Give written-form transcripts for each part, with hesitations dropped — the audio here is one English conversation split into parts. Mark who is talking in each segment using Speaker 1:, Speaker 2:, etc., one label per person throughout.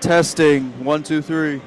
Speaker 1: Testing, 1, 2, 3.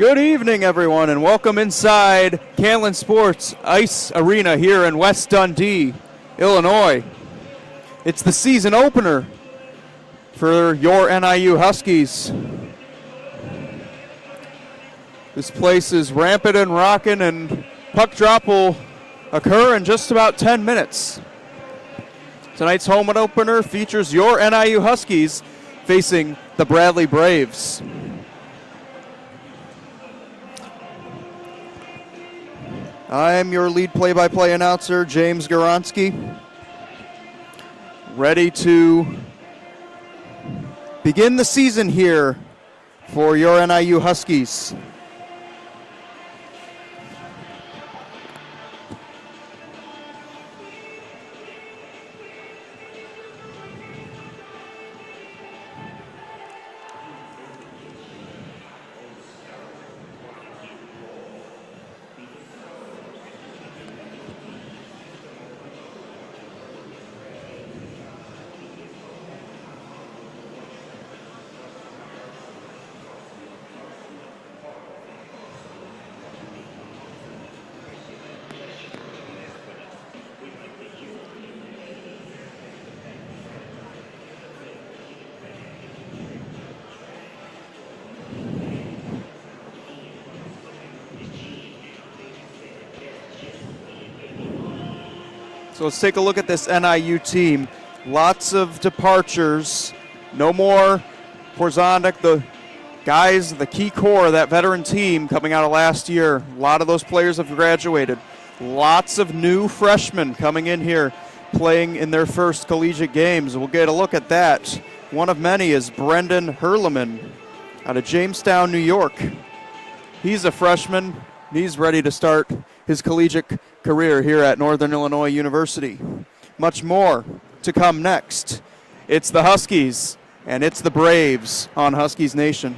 Speaker 1: Good evening, everyone, and welcome inside Canlan Sports Ice Arena here in West Dundee, Illinois. It's the season opener for your NIU Huskies. This place is rampant and rocking, and puck drop will occur in just about 10 minutes. Tonight's home opener features your NIU Huskies facing the Bradley Braves. I'm your lead play-by-play announcer, James Goronsky, ready to begin the season here for your NIU Huskies. So let's take a look at this NIU team. Lots of departures. No more Porzonduk, the guys, the key core of that veteran team coming out of last year. A lot of those players have graduated. Lots of new freshmen coming in here playing in their first collegiate games. We'll get a look at that. One of many is Brendan Hurleman out of Jamestown, New York. He's a freshman. He's ready to start his collegiate career here at Northern Illinois University. Much more to come next It's the Huskies, and it's the Braves on Huskies Nation.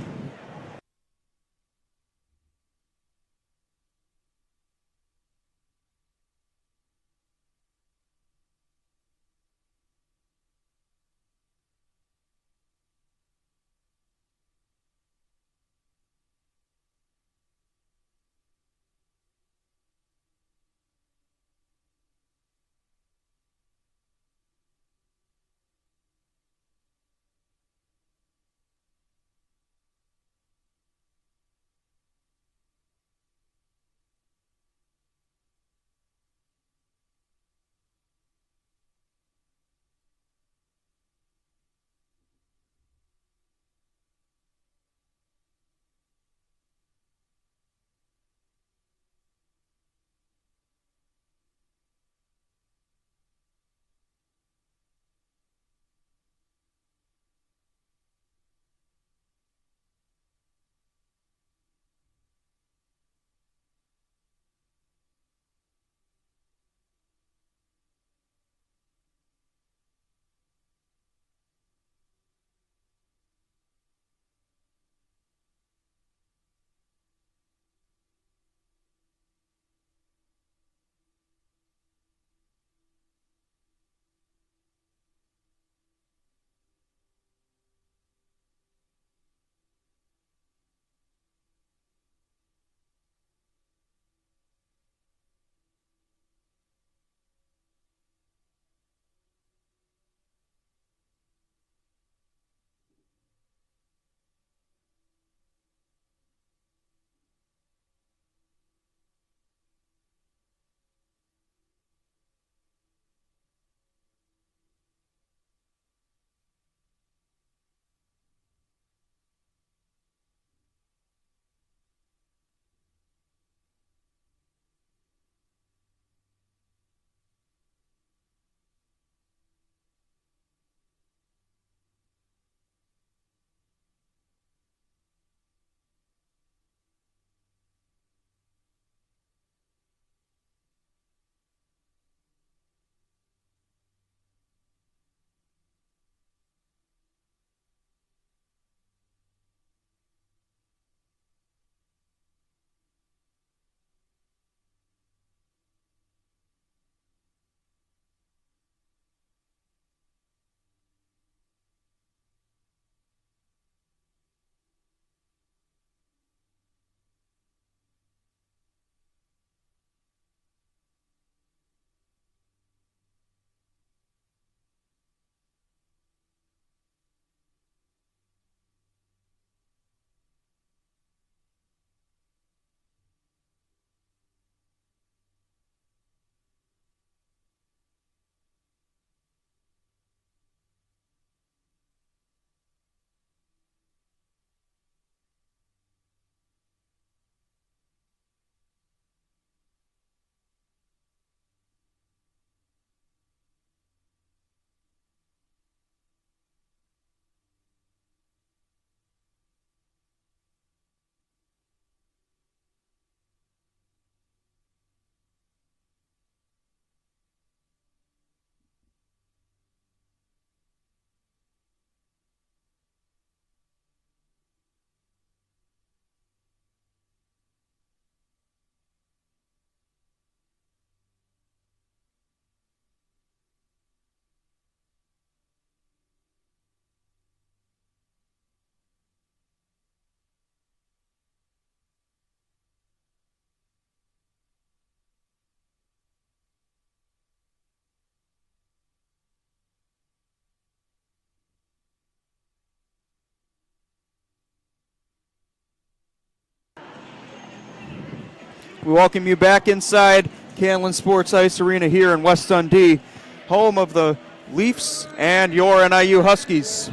Speaker 1: We welcome you back inside Canlan Sports Ice Arena here in West Dundee, home of the Leafs and your NIU Huskies.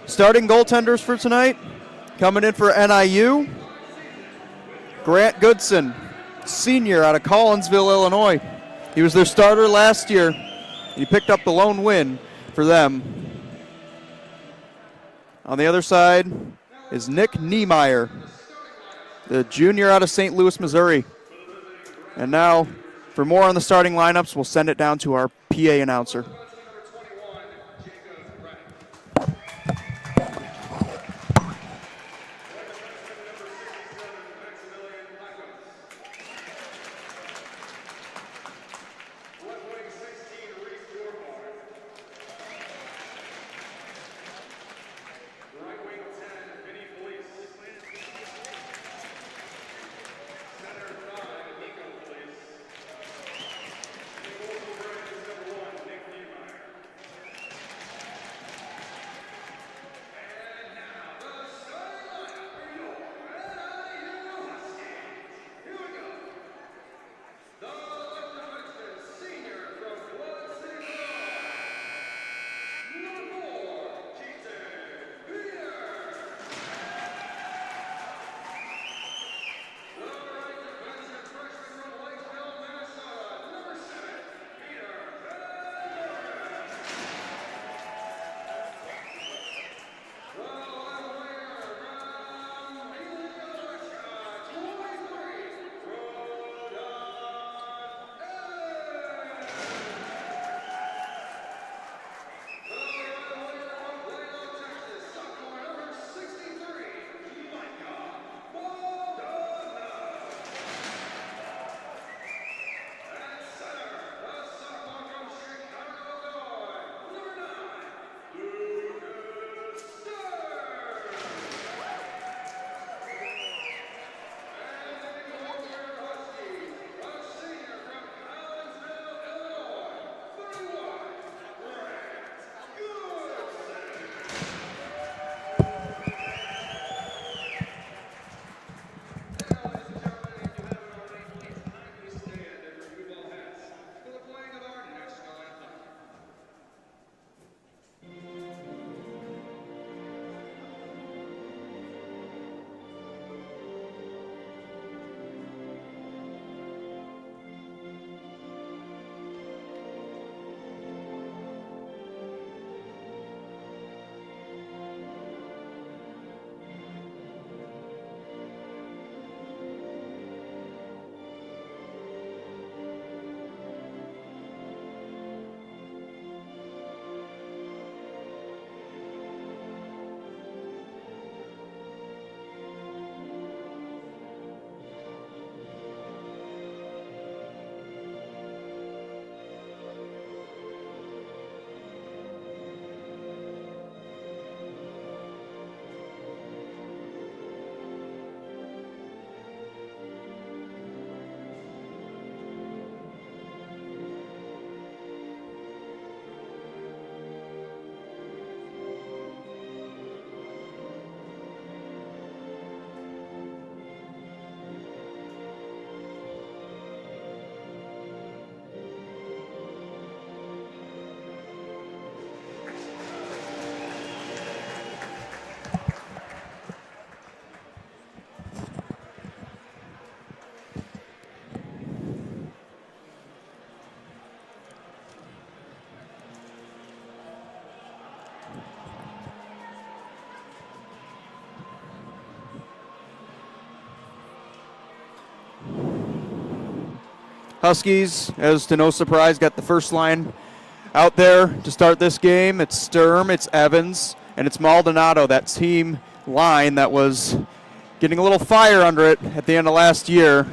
Speaker 1: Starting goaltenders for tonight, coming in for NIU, Grant Goodson, senior out of Collinsville, Illinois. He was their starter last year. He picked up the lone win for them. On the other side is Nick Niemeyer, the junior out of St. Louis, Missouri. And now, for more on the starting lineups, we'll send it down to our PA announcer. Huskies, as to no surprise, got the first line out there to start this game. It's Sturm, it's Evans, and it's Maldonado, that team line that was getting a little fire under it at the end of last year.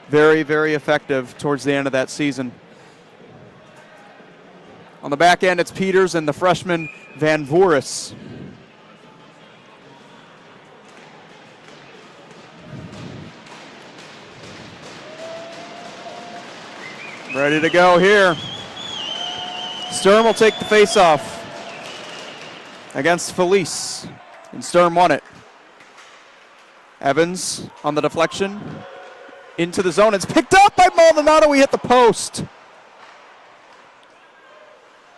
Speaker 1: Very, very effective towards the end of that season. On the back end, it's Peters and the freshman Van Voorhis. Ready to go here. Sturm will take the face-off against Felice, and Sturm won it. Evans on the deflection. Into the zone. It's picked up by Maldonado. He hit the post.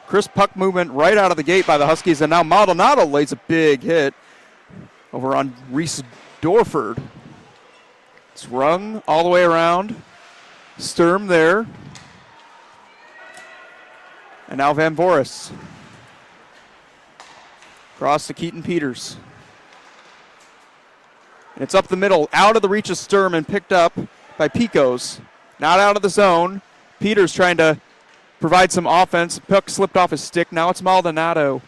Speaker 1: Crisp puck movement right out of the gate by the Huskies, and now Maldonado lays a big hit over on Reese Dorford. It's rung all the way around. Sturm there. And now Van Voorhis. Cross to Keaton Peters. And it's up the middle, out of the reach of Sturm and picked up by Picos. Not out of the zone. Peters trying to provide some offense. Puck slipped off his stick. Now it's Maldonado.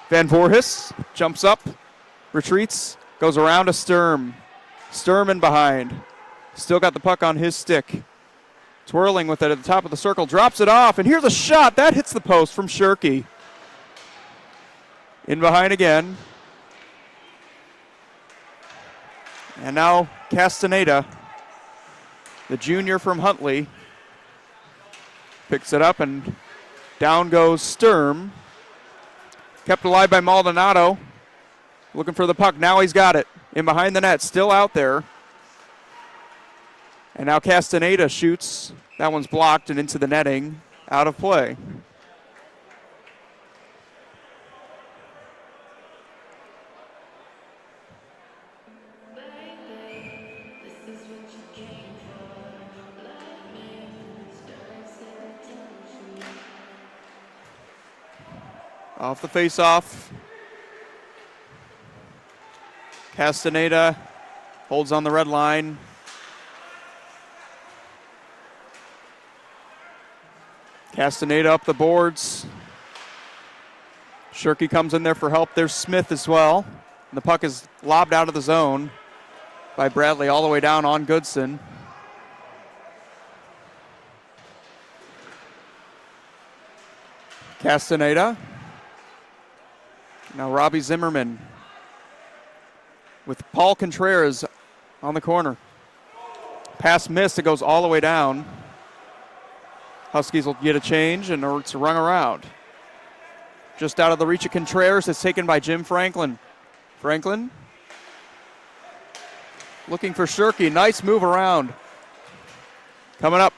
Speaker 1: Van Voorhis jumps up, retreats, goes around to Sturm. Sturm in behind. Still got the puck on his stick. Twirling with it at the top of the circle, drops it off, and here's a shot. That hits the post from Shirky. In behind again. And now Castaneda, the junior from Huntley, picks it up, and down goes Sturm. Kept alive by Maldonado. Looking for the puck. Now he's got it. In behind the net, still out there. And now Castaneda shoots. That one's blocked and into the netting. Out of play. Off the face-off. Castaneda holds on the red line. Castaneda up the boards. Shirky comes in there for help. There's Smith as well. And the puck is lobbed out of the zone by Bradley all the way down on Goodson. Castaneda. Now Robbie Zimmerman with Paul Contreras on the corner. Pass missed. It goes all the way down. Huskies will get a change, and it's rung around. Just out of the reach of Contreras. It's taken by Jim Franklin. Franklin looking for Shirky. Nice move around. Coming up,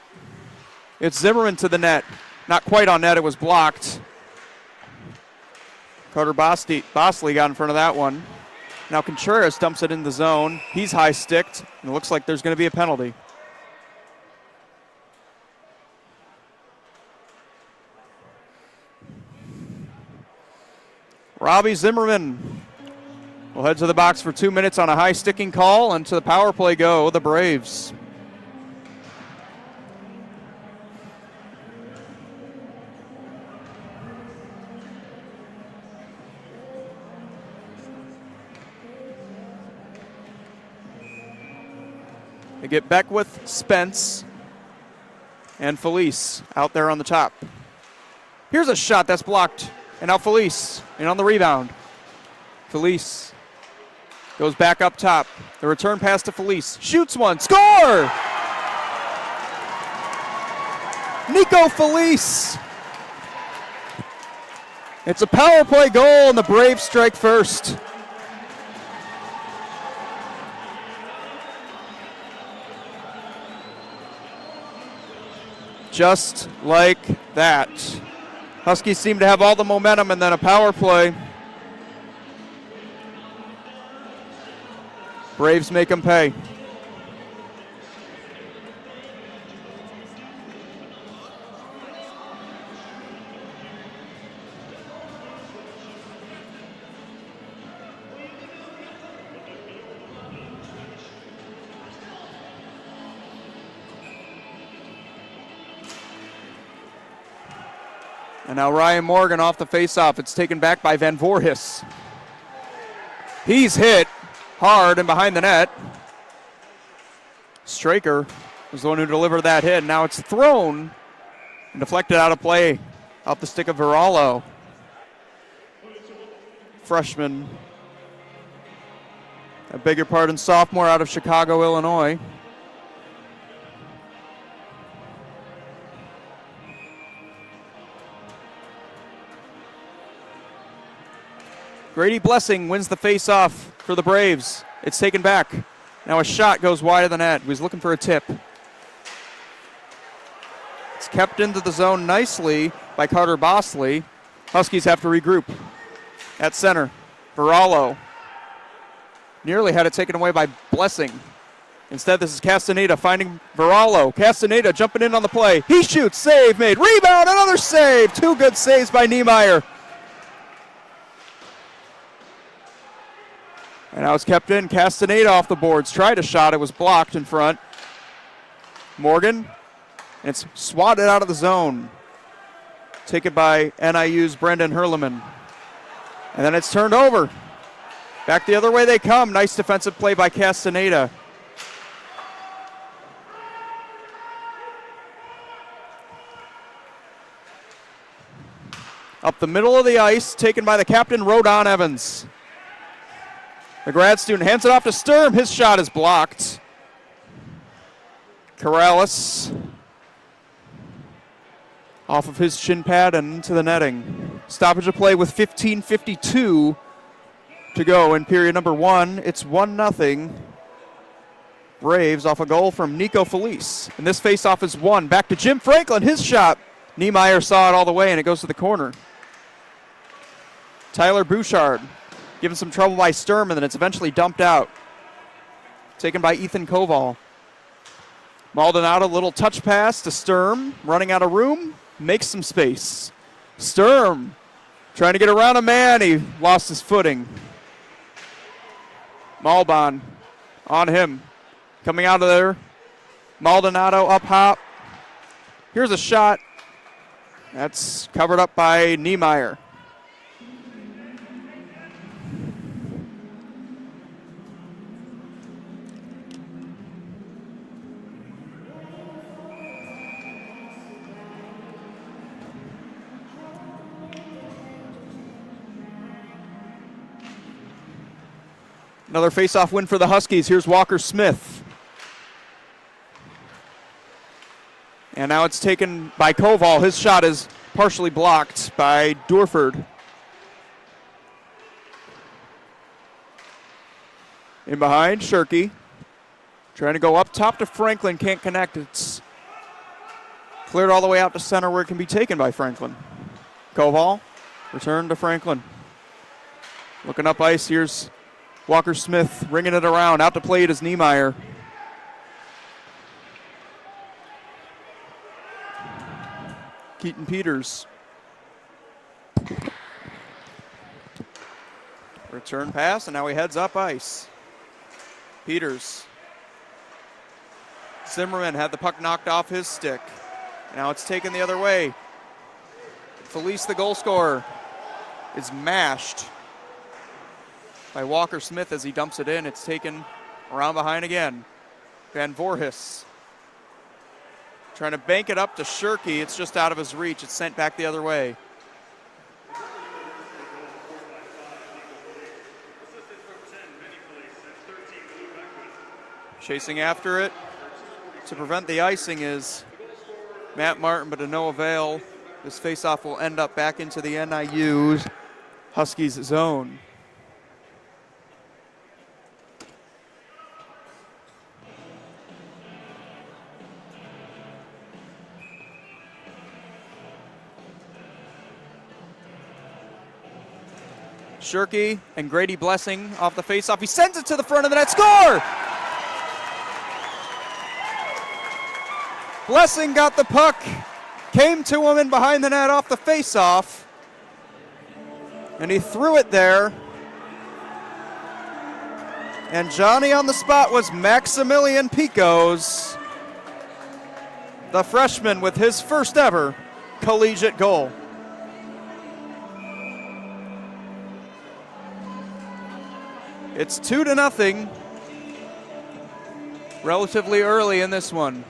Speaker 1: it's Zimmerman to the net. Not quite on net. It was blocked. Carter Bosley got in front of that one. Now Contreras dumps it in the zone. He's high-sticked, and it looks like there's going to be a penalty. Robbie Zimmerman will head to the box for 2 minutes on a high-sticking call, and to the power play go the Braves. They get Beckwith, Spence, and Felice out there on the top. Here's a shot that's blocked. And now Felice in on the rebound. Felice goes back up top. The return pass to Felice. Shoots one. Score! Nico Felice. It's a power play goal, and the Braves strike first. Just like that. Huskies seem to have all the momentum, and then a power play. Braves make them pay. And now Ryan Morgan off the faceoff. It's taken back by Van Voorhis. He's hit hard and behind the net. Straker was the one who delivered that hit. Now it's thrown and deflected out of play off the stick of Viralo. Freshman, I beg your pardon, sophomore out of Chicago, Illinois. Grady Blessing wins the face-off for the Braves. It's taken back. Now a shot goes wide of the net. He was looking for a tip. It's kept into the zone nicely by Carter Bosley. Huskies have to regroup. At center, Viralo nearly had it taken away by Blessing. Instead, this is Castaneda finding Viralo. Castaneda jumping in on the play. He shoots, save made, rebound, another save. Two good saves by Niemeyer. And now it's kept in. Castaneda off the boards. Tried a shot. It was blocked in front. Morgan. And it's swatted out of the zone. Taken by NIU's Brendan Hurleman. And then it's turned over. Back the other way they come. Nice defensive play by Castaneda. Up the middle of the ice. Taken by the captain, Rodon Evans. The grad student hands it off to Sturm. His shot is blocked. Corrales off of his shin pad and into the netting. Stoppage of play with 15:52 to go in period number one. It's 1-0. Braves off a goal from Nico Felice. And this faceoff is won. Back to Jim Franklin. His shot. Niemeyer saw it all the way and it goes to the corner. Tyler Bouchard given some trouble by Sturm, and then it's eventually dumped out. Taken by Ethan Koval. Maldonado, little touch pass to Sturm. Running out of room, makes some space. Sturm trying to get around a man. He lost his footing. Malbon on him. Coming out of there. Maldonado up hop. Here's a shot. That's covered up by Niemeyer. Another face-off win for the Huskies. Here's Walker Smith. And now it's taken by Koval. His shot is partially blocked by Durford. In behind, Shirky. Trying to go up top to Franklin. Can't connect. It's cleared all the way out to center where it can be taken by Franklin. Koval. Return to Franklin. Looking up ice. Here's Walker Smith ringing it around. Out to play it is Niemeyer. Keaton Peters. Return pass, and now he heads up ice. Peters. Zimmerman had the puck knocked off his stick. Now it's taken the other way. Felice, the goal scorer, is mashed by Walker Smith as he dumps it in. It's taken around behind again. Van Voorhis trying to bank it up to Shirky. It's just out of his reach. It's sent back the other way. Chasing after it to prevent the icing is Matt Martin, but to no avail. This faceoff will end up back into the NIU Huskies zone. Shirky and Grady Blessing off the faceoff. He sends it to the front of the net. Score! Blessing got the puck, came to him in behind the net off the faceoff, and he threw it there. And Johnny on the spot was Maximilian Picos, the freshman with his first ever collegiate goal. It's 2-0. Relatively early in this one.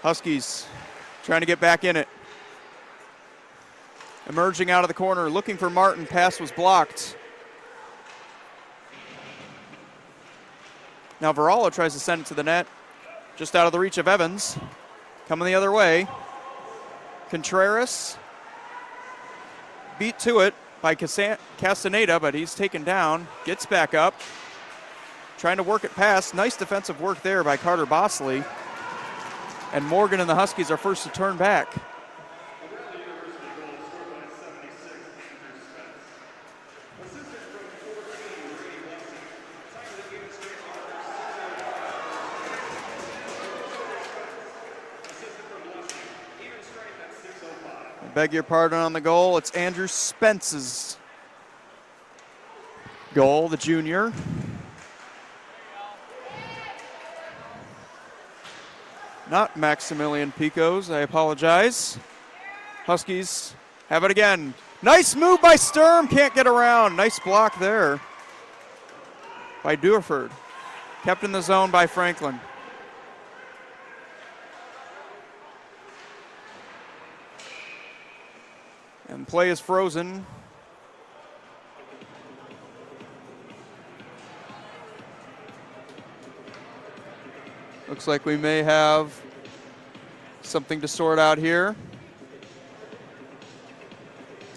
Speaker 1: Huskies trying to get back in it. Emerging out of the corner, looking for Martin. Pass was blocked. Now Varallo tries to send it to the net. Just out of the reach of Evans. Coming the other way. Contreras beat to it by Castaneda, but he's taken down. Gets back up. Trying to work it past. Nice defensive work there by Carter Bosley. And Morgan and the Huskies are first to turn back. I beg your pardon on the goal. It's Andrew Spence's goal, the junior. Not Maximilian Pico's, I apologize. Huskies have it again. Nice move by Sturm, can't get around. Nice block there by Durford. Kept in the zone by Franklin. And play is frozen. Looks like we may have something to sort out here.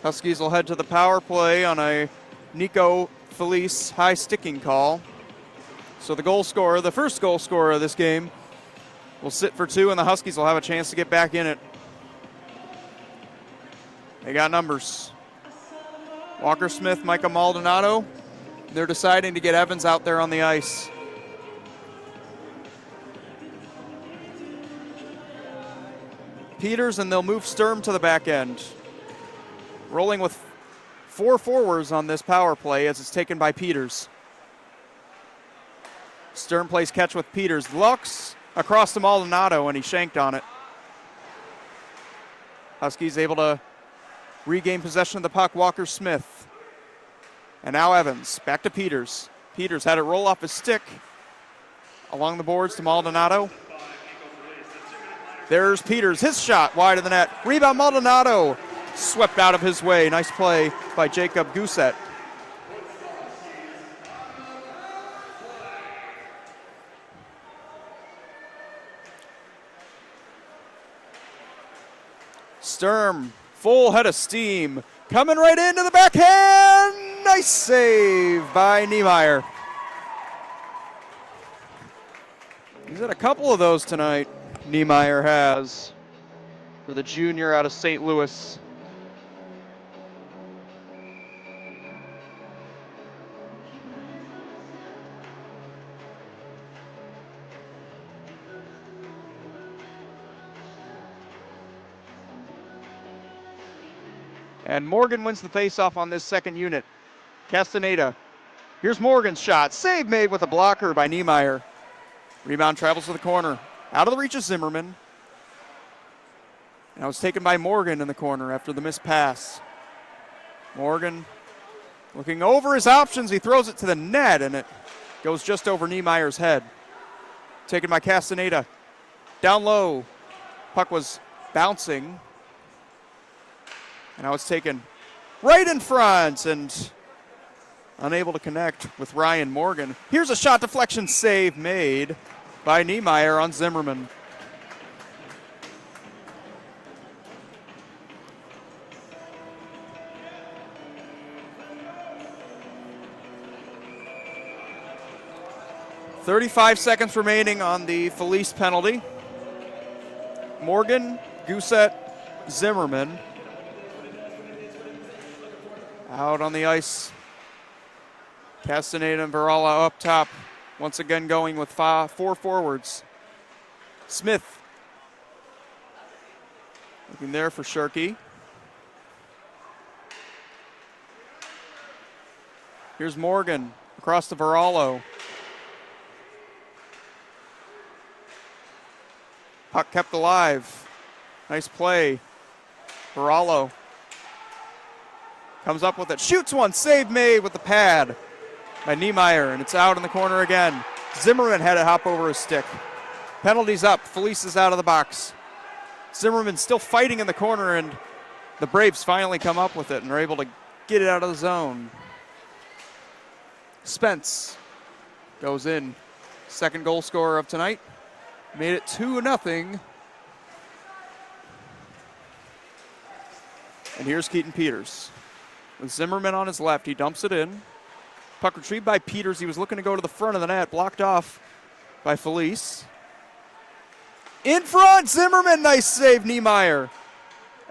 Speaker 1: Huskies will head to the power play on a Nico Felice high sticking call. So the goal scorer, the first goal scorer of this game, will sit for two, and the Huskies will have a chance to get back in it. They got numbers. Walker Smith, Micah Maldonado. They're deciding to get Evans out there on the ice. Peters, and they'll move Sturm to the back end. Rolling with 4 forwards on this power play as it's taken by Peters. Sturm plays catch with Peters. Lux across to Maldonado, and he shanked on it. Huskies able to regain possession of the puck. Walker Smith. And now Evans. Back to Peters. Peters had it roll off his stick. Along the boards to Maldonado. There's Peters. His shot wide of the net. Rebound Maldonado. Swept out of his way. Nice play by Jacob Gousset. Sturm, full head of steam. Coming right into the backhand. Nice save by Niemeyer. He's had a couple of those tonight, Niemeyer has, for the junior out of St. Louis. And Morgan wins the faceoff on this second unit. Castaneda. Here's Morgan's shot. Save made with a blocker by Niemeyer. Rebound travels to the corner. Out of the reach of Zimmerman. Now it's taken by Morgan in the corner after the missed pass. Morgan looking over his options. He throws it to the net, and it goes just over Niemeyer's head. Taken by Castaneda. Down low. Puck was bouncing. And now it's taken right in front and unable to connect with Ryan Morgan. Here's a shot deflection save made by Niemeyer on Zimmerman. .35 seconds remaining on the Felice penalty. Morgan, Gousset, Zimmerman. Out on the ice. Castaneda and Varala up top. Once again going with 4 forwards. Smith. Looking there for Sharkey. Here's Morgan across to Varallo. Puck kept alive. Nice play. Barallo comes up with it. Shoots one. Save made with the pad by Niemeyer, and it's out in the corner again. Zimmerman had it hop over his stick. Penalties up. Felice is out of the box. Zimmerman still fighting in the corner, and the Braves finally come up with it and are able to get it out of the zone. Spence goes in. Second goal scorer of tonight. Made it 2-0. And here's Keaton Peters. With Zimmerman on his left, he dumps it in. Puck retrieved by Peters. He was looking to go to the front of the net, blocked off by Felice. In front, Zimmerman, nice save, Niemeyer.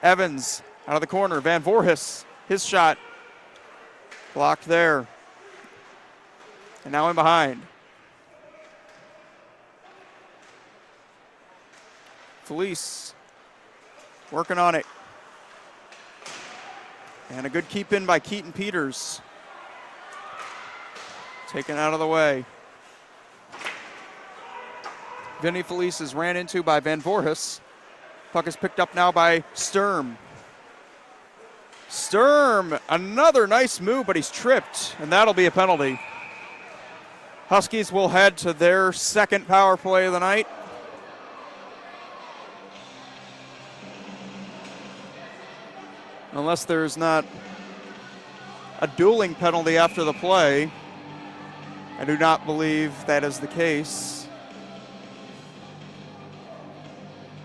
Speaker 1: Evans out of the corner, Van Voorhis, his shot blocked there. And now in behind. Felice working on it. And a good keep in by Keaton Peters. Taken out of the way. Vinny Felice is ran into by Van Voorhis. Puck is picked up now by Sturm. Sturm, another nice move, but he's tripped, and that'll be a penalty. Huskies will head to their second power play of the night. Unless there's not a dueling penalty after the play. I do not believe that is the case.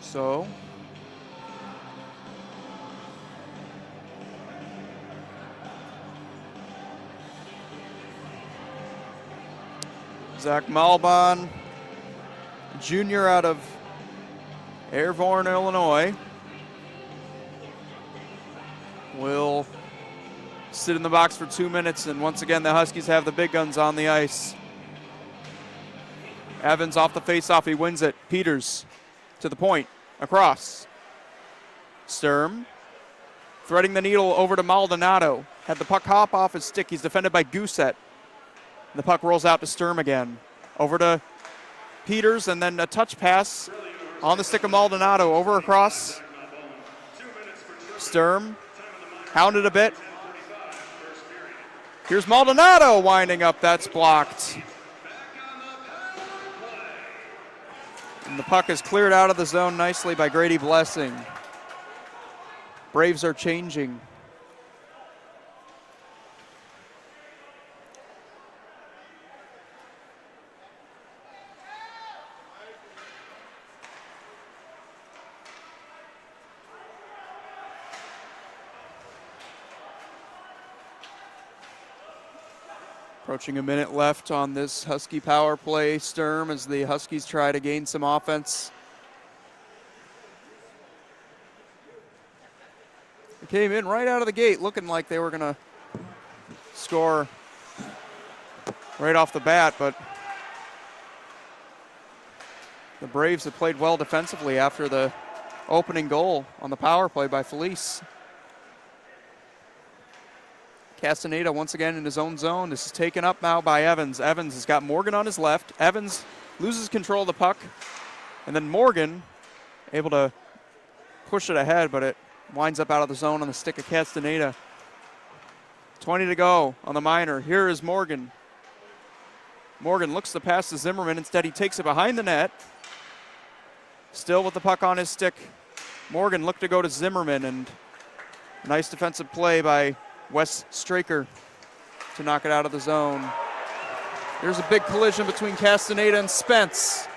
Speaker 1: So, Zach Malbon, junior out of Airborne, Illinois, will sit in the box for 2 minutes, and once again the Huskies have the big guns on the ice. Evans off the faceoff, he wins it. Peters to the point, across. Sturm threading the needle over to Maldonado. Had the puck hop off his stick, he's defended by Gousset. The puck rolls out to Sturm again. Over to Peters, and then a touch pass on the stick of Maldonado, over across. Sturm hounded a bit. Here's Maldonado winding up, that's blocked. And the puck is cleared out of the zone nicely by Grady Blessing. Braves are changing. Approaching a minute left on this Husky power play. Sturm as the Huskies try to gain some offense. They came in right out of the gate looking like they were going to score right off the bat, but the Braves have played well defensively after the opening goal on the power play by Felice. Castaneda once again in his own zone. This is taken up now by Evans. Evans has got Morgan on his left. Evans loses control of the puck. And then Morgan able to push it ahead, but it winds up out of the zone on the stick of Castaneda. 20 to go on the minor. Here is Morgan. Morgan looks to pass to Zimmerman. Instead, he takes it behind the net. Still with the puck on his stick. Morgan looked to go to Zimmerman, and nice defensive play by Wes Straker to knock it out of the zone. There's a big collision between Castaneda and Spence.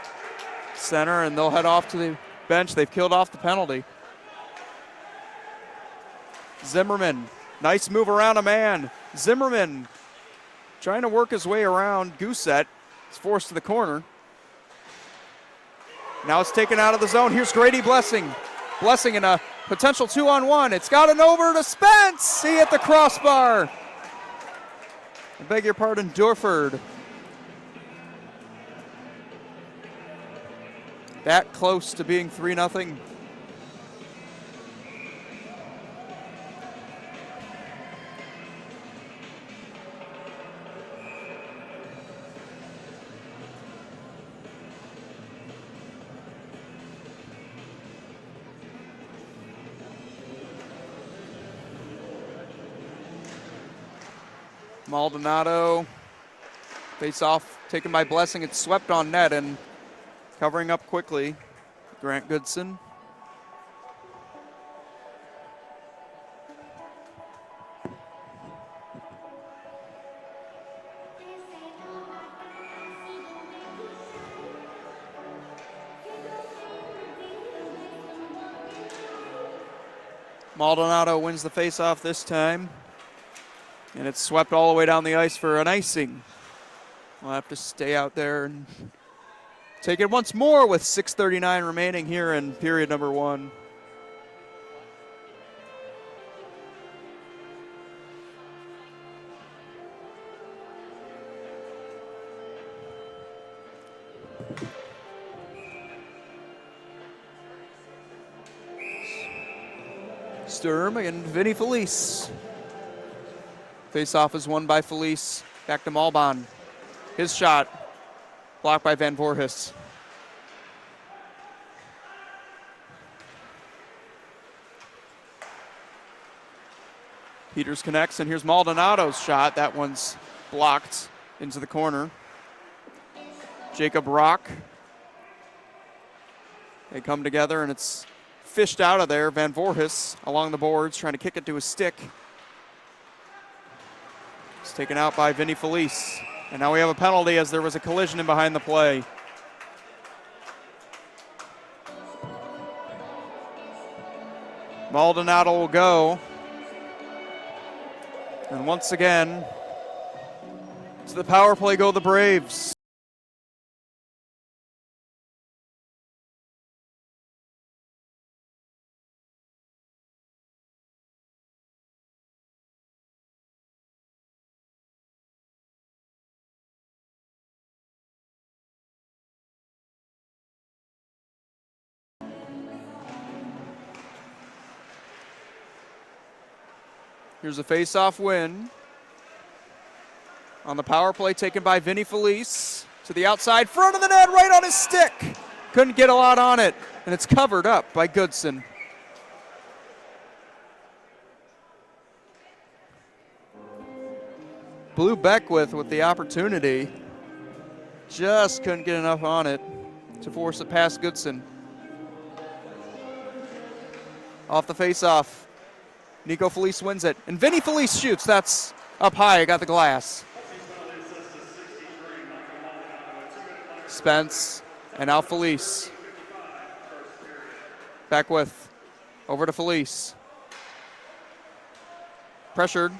Speaker 1: Center, and they'll head off to the bench. They've killed off the penalty. Zimmerman, nice move around a man. Zimmerman trying to work his way around Gousset. He's forced to the corner. Now it's taken out of the zone. Here's Grady Blessing. Blessing in a potential 2-on-1. It's gotten over to Spence. He hit the crossbar. I beg your pardon, Durford. That close to being 3-0. Maldonado, face off taken by Blessing. It's swept on net and covering up quickly, Grant Goodson. Maldonado wins the face-off this time, and it's swept all the way down the ice for an icing. We'll have to stay out there and take it once more with 6:39 remaining here in period number 1. Sturm and Vinny Felice. Face-off is won by Felice. Back to Malbon. His shot blocked by Van Voorhis. Peters connects, and here's Maldonado's shot. That one's blocked into the corner. Jacob Rock. They come together, and it's fished out of there. Van Voorhis along the boards, trying to kick it to his stick. It's taken out by Vinny Felice. And now we have a penalty as there was a collision in behind the play. Maldonado will go. And once again, to the power play go the Braves. Here's a face-off win. On the power play taken by Vinny Felice. To the outside, front of the net, right on his stick. Couldn't get a lot on it, and it's covered up by Goodson. Blue Beckwith with the opportunity. Just couldn't get enough on it to force it past Goodson. Off the face-off. Nico Felice wins it, and Vinny Felice shoots. That's up high, got the glass. Spence, and now Felice. Beckwith, over to Felice. Pressured.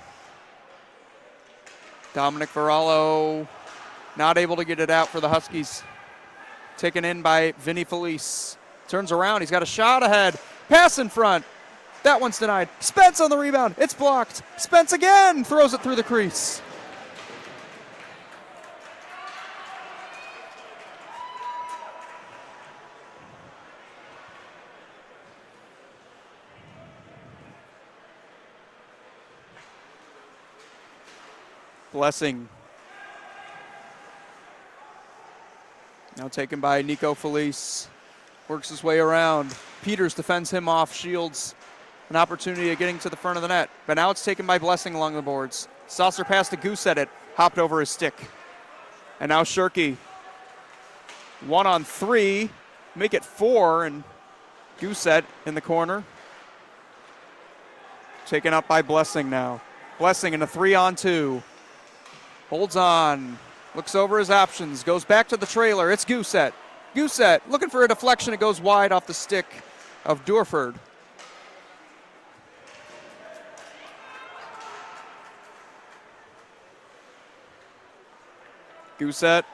Speaker 1: Dominic Varallo not able to get it out for the Huskies. Taken in by Vinny Felice. Turns around, he's got a shot ahead. Pass in front. That one's denied. Spence on the rebound. It's blocked. Spence again throws it through the crease. Blessing. Now taken by Nico Felice. Works his way around. Peters defends him off. Shields an opportunity of getting to the front of the net. But now it's taken by Blessing along the boards. Saucer pass to Goose at it. Hopped over his stick. And now Shirky. 1-on-3. Make it 4. And Goosset in the corner. Taken up by Blessing now. Blessing in a 3-on-2. Holds on. Looks over his options. Goes back to the trailer. It's Goosset. Goosset looking for a deflection. It goes wide off the stick of Durford. Goosset.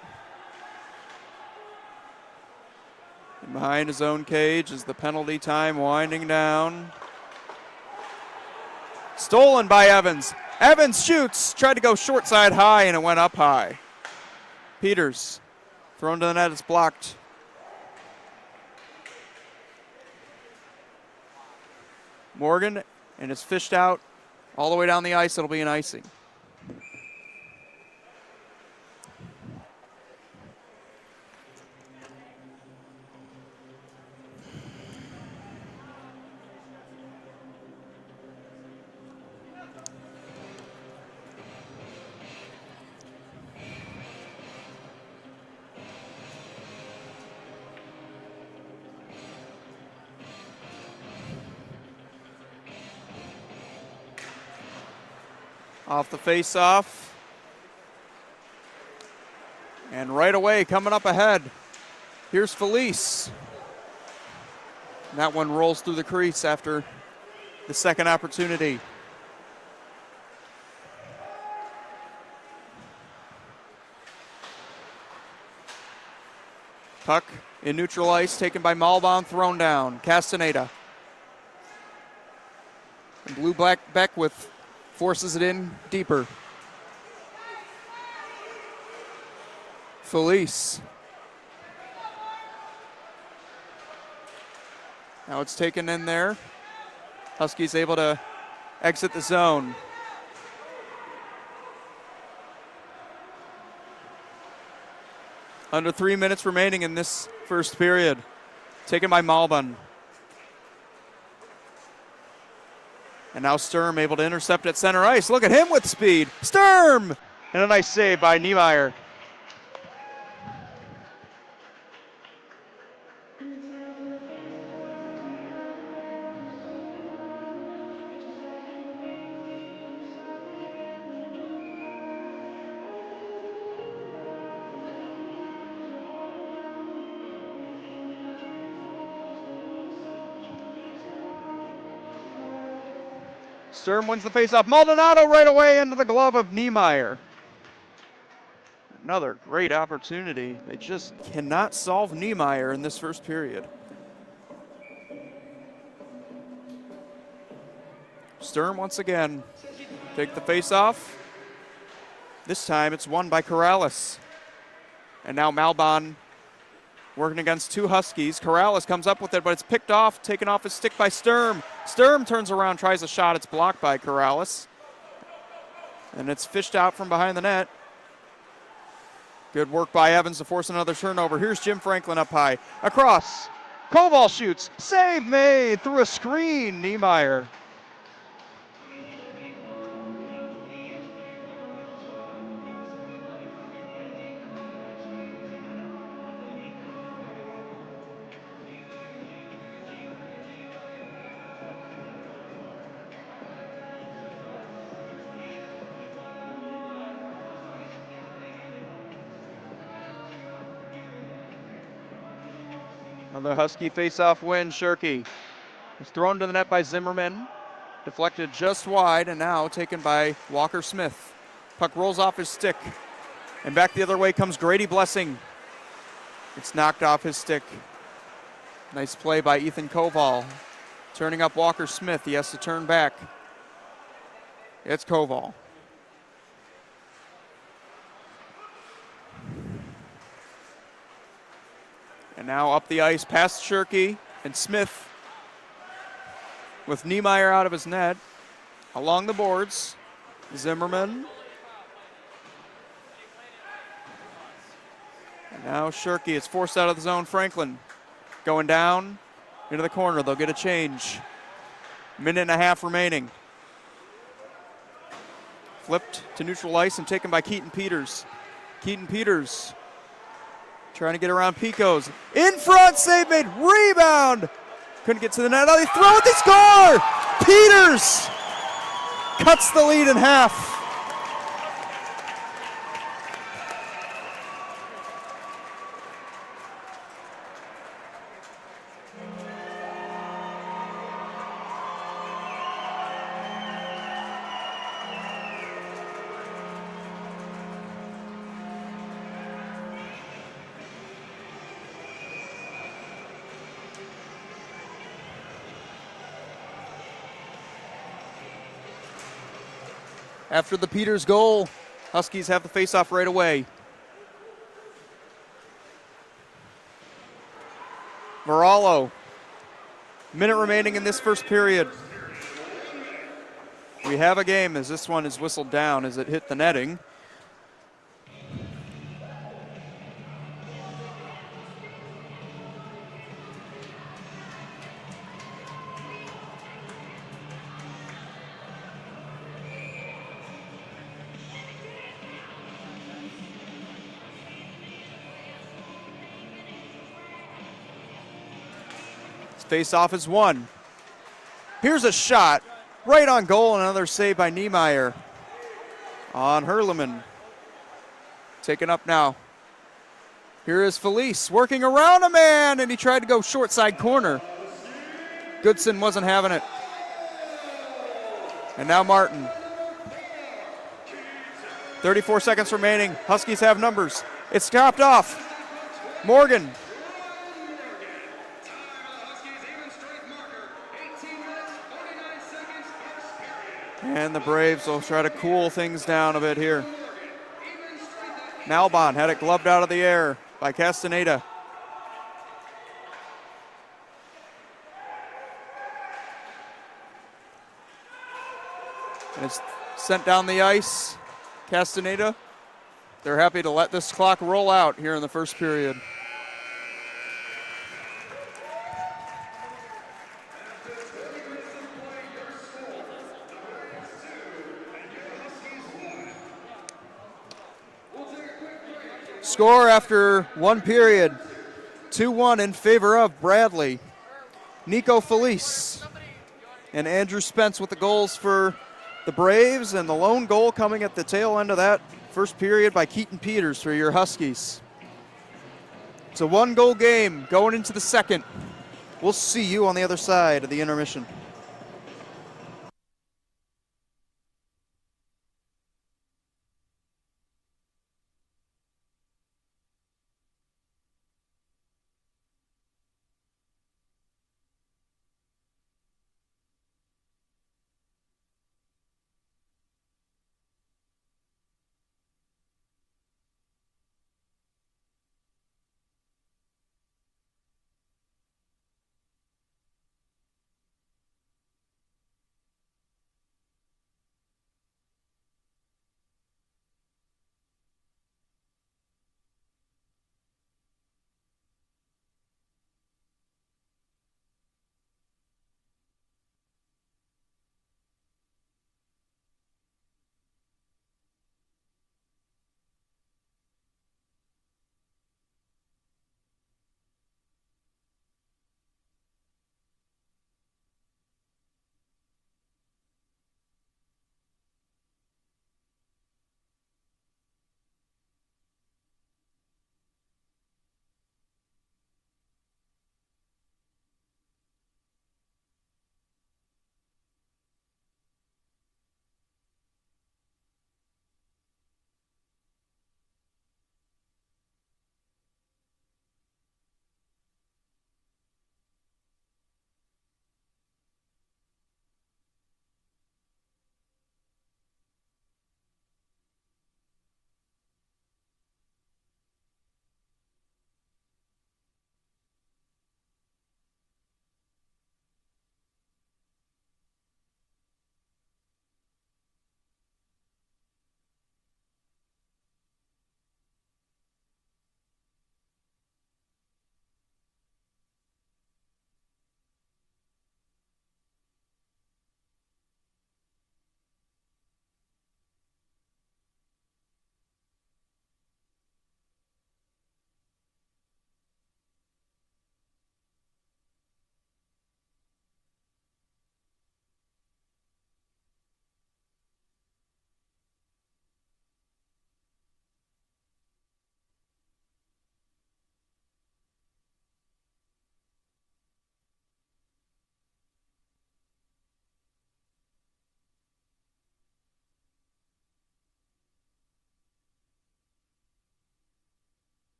Speaker 1: And behind his own cage is the penalty time winding down. Stolen by Evans. Evans shoots. Tried to go short side high, and it went up high. Peters. Thrown to the net. It's blocked. Morgan, and it's fished out all the way down the ice. It'll be an icing. Off the face-off. And right away, coming up ahead, here's Felice. And that one rolls through the crease after the second opportunity. Puck in neutral ice, taken by Malbaum, thrown down. Castaneda. And Blue-Black Beckwith forces it in deeper. Felice. Now it's taken in there. Huskies able to exit the zone. Under 3 minutes remaining in this first period. Taken by Malbon. And now Sturm able to intercept at center ice. Look at him with speed. Sturm! And a nice save by Niemeyer. Sturm wins the faceoff. Maldonado right away into the glove of Niemeyer. Another great opportunity. They just cannot solve Niemeyer in this first period. Sturm once again take the faceoff. This time it's won by Corrales. And now Malbon working against two Huskies. Corrales comes up with it, but it's picked off, taken off his stick by Sturm. Sturm turns around, tries a shot. It's blocked by Corrales. And it's fished out from behind the net. Good work by Evans to force another turnover. Here's Jim Franklin up high. Across. Koval shoots. Save made through a screen. Niemeyer. Another Husky face-off win. Shirky is thrown to the net by Zimmerman. Deflected just wide and now taken by Walker Smith. Puck rolls off his stick. And back the other way comes Grady Blessing. It's knocked off his stick. Nice play by Ethan Koval. Turning up Walker Smith. He has to turn back. It's Koval. And now up the ice past Shirky and Smith with Niemeyer out of his net. Along the boards, Zimmerman. And now Shirky is forced out of the zone. Franklin going down into the corner. They'll get a change. Minute and a half remaining. Flipped to neutral ice and taken by Keaton Peters. Keaton Peters trying to get around Picos. In front, save made, rebound. Couldn't get to the net. Now they throw it, they score! Peters cuts the lead in half. After the Peters goal, Huskies have the faceoff right away. Morallo, minute remaining in this first period. We have a game as this one is whistled down as it hit the netting. Face-off is won. Here's a shot right on goal, and another save by Niemeyer. on Hurleman. Taken up now. Here is Felice working around a man, and he tried to go short side corner. Goodson wasn't having it. And now Martin. 34 seconds remaining. Huskies have numbers. It's topped off. Morgan. And the Braves will try to cool things down a bit here. Malbon had it gloved out of the air by Castaneda. And it's sent down the ice. Castaneda, they're happy to let this clock roll out here in the first period. Score after one period, 2-1 in favor of Bradley. Nico Felice and Andrew Spence with the goals for the Braves, and the lone goal coming at the tail end of that first period by Keaton Peters for your Huskies. It's a one-goal game going into the second. We'll see you on the other side of the intermission.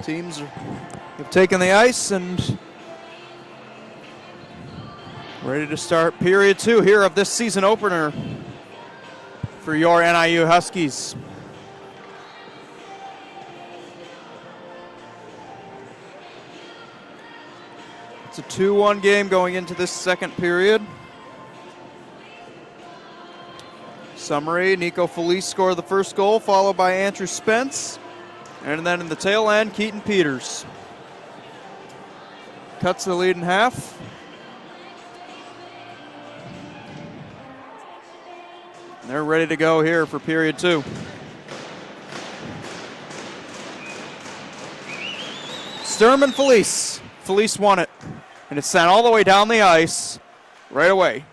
Speaker 1: Teams have taken the ice and ready to start period 2 here of this season opener for your NIU Huskies. It's a 2-1 game going into this second period. Summary, Nico Felice scored the first goal, followed by Andrew Spence. And then in the tail end, Keaton Peters cuts the lead in half. And they're ready to go here for period 2. Sturm and Felice. Felice won it. And it's sent all the way down the ice right away.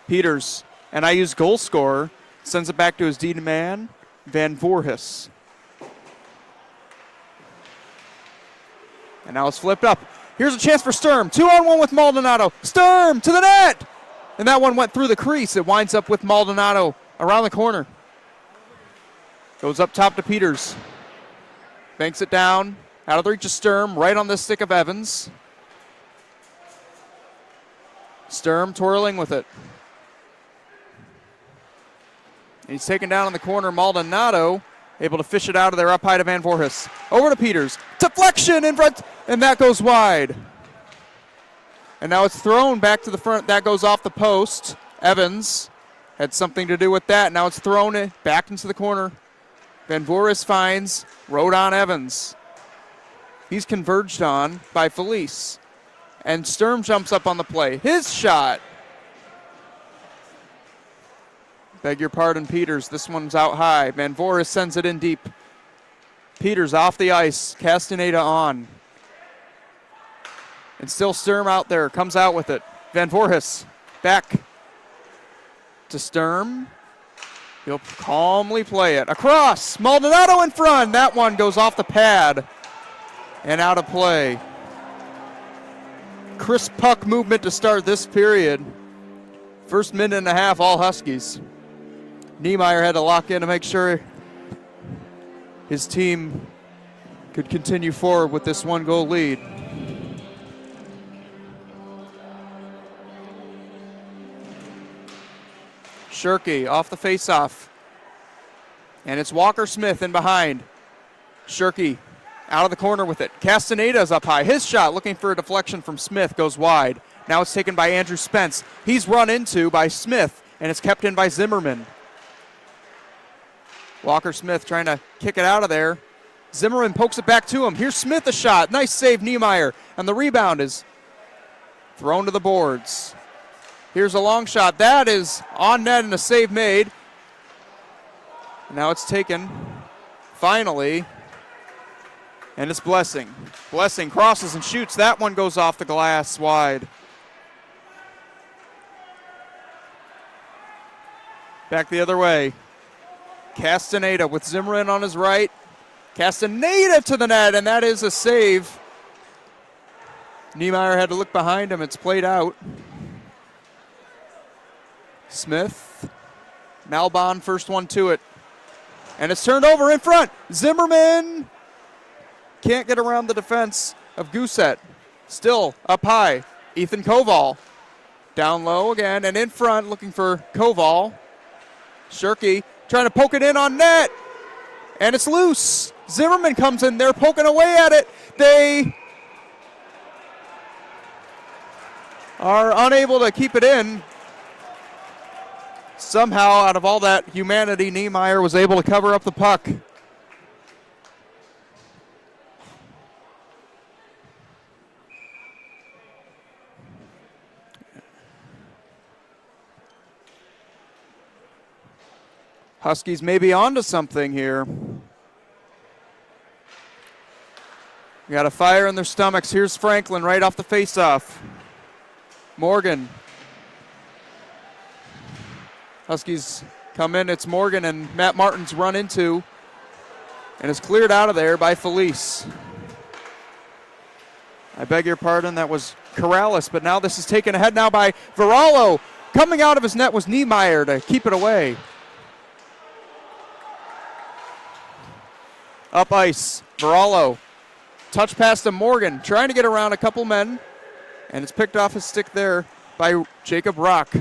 Speaker 1: Peters, NIU's goal scorer, sends it back to his D-man, Van Voorhis. And now it's flipped up. Here's a chance for Sturm. 2-on-1 with Maldonado. Sturm to the net! And that one went through the crease. It winds up with Maldonado around the corner. Goes up top to Peters. Banks it down. Out of the reach of Sturm, right on the stick of Evans. Sturm twirling with it. And he's taken down in the corner. Maldonado able to fish it out of there up high to Van Voorhis. Over to Peters. Deflection in front, and that goes wide. And now it's thrown back to the front. That goes off the post. Evans had something to do with that. Now it's thrown back into the corner. Van Voorhis finds Rodon Evans. He's converged on by Felice. And Sturm jumps up on the play. His shot. Beg your pardon, Peters. This one's out high. Van Voorhis sends it in deep. Peters off the ice. Castaneda on. And still Sturm out there. Comes out with it. Van Voorhis back to Sturm. He'll calmly play it. Across. Maldonado in front. That one goes off the pad and out of play. Crisp puck movement to start this period. First minute and a half, all Huskies. Niemeyer had to lock in to make sure his team could continue forward with this 1-goal lead. Shirky off the faceoff. And it's Walker Smith in behind. Shirky out of the corner with it. Castaneda's up high. His shot looking for a deflection from Smith goes wide. Now it's taken by Andrew Spence. He's run into by Smith, and it's kept in by Zimmerman. Walker Smith trying to kick it out of there. Zimmerman pokes it back to him. Here's Smith a shot. Nice save, Niemeyer. And the rebound is thrown to the boards. Here's a long shot. That is on net and a save made. Now it's taken, finally, and it's Blessing. Blessing crosses and shoots. That one goes off the glass wide. Back the other way. Castaneda with Zimmerman on his right. Castaneda to the net, and that is a save. Niemeyer had to look behind him. It's played out. Smith. Malbon first one to it. And it's turned over in front. Zimmerman can't get around the defense of Gousset. Still up high. Ethan Koval. Down low again and in front looking for Koval. Shirky trying to poke it in on net. And it's loose. Zimmerman comes in there poking away at it. They are unable to keep it in. Somehow, out of all that humanity, Niemeyer was able to cover up the puck. Huskies may be onto something here. We got a fire in their stomachs. Here's Franklin right off the faceoff. Morgan. Huskies come in. It's Morgan and Matt Martin's run into. And it's cleared out of there by Felice. I beg your pardon, that was Corrales, but now this is taken ahead now by Varallo. Coming out of his net was Niemeyer to keep it away. Up ice, Varallo touch pass to Morgan, trying to get around a couple men, and it's picked off his stick there by Jacob Rock.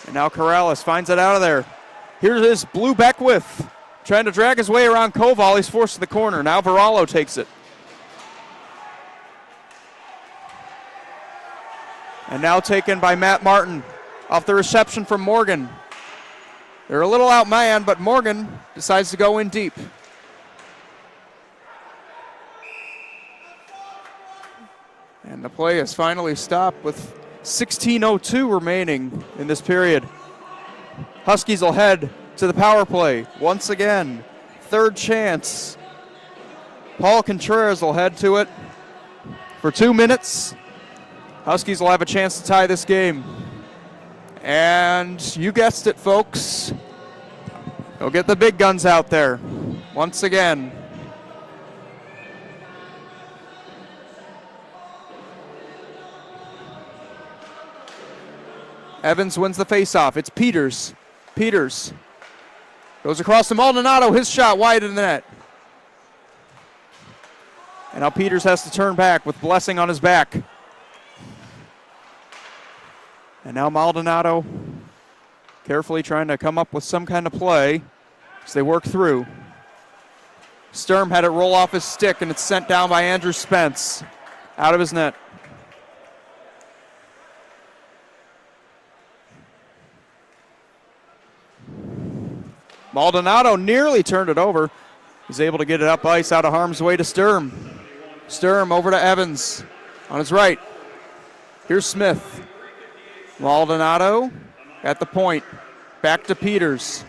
Speaker 1: And now Corrales finds it out of there. Here's his Blue Beckwith, trying to drag his way around Koval. He's forced to the corner. Now Varallo takes it. And now taken by Matt Martin off the reception from Morgan. They're a little outmanned, but Morgan decides to go in deep. And the play is finally stopped with 16:02 remaining in this period. Huskies will head to the power play once again. Third chance. Paul Contreras will head to it for 2 minutes. Huskies will have a chance to tie this game. And you guessed it, folks. They'll get the big guns out there once again. Evans wins the faceoff. It's Peters. Peters goes across to Maldonado. His shot wide of the net. And now Peters has to turn back with Blessing on his back. And now Maldonado carefully trying to come up with some kind of play as they work through. Sturm had it roll off his stick, and it's sent down by Andrew Spence out of his net. Maldonado nearly turned it over. He's able to get it up ice out of harm's way to Sturm. Sturm over to Evans on his right. Here's Smith. Maldonado at the point. Back to Peters.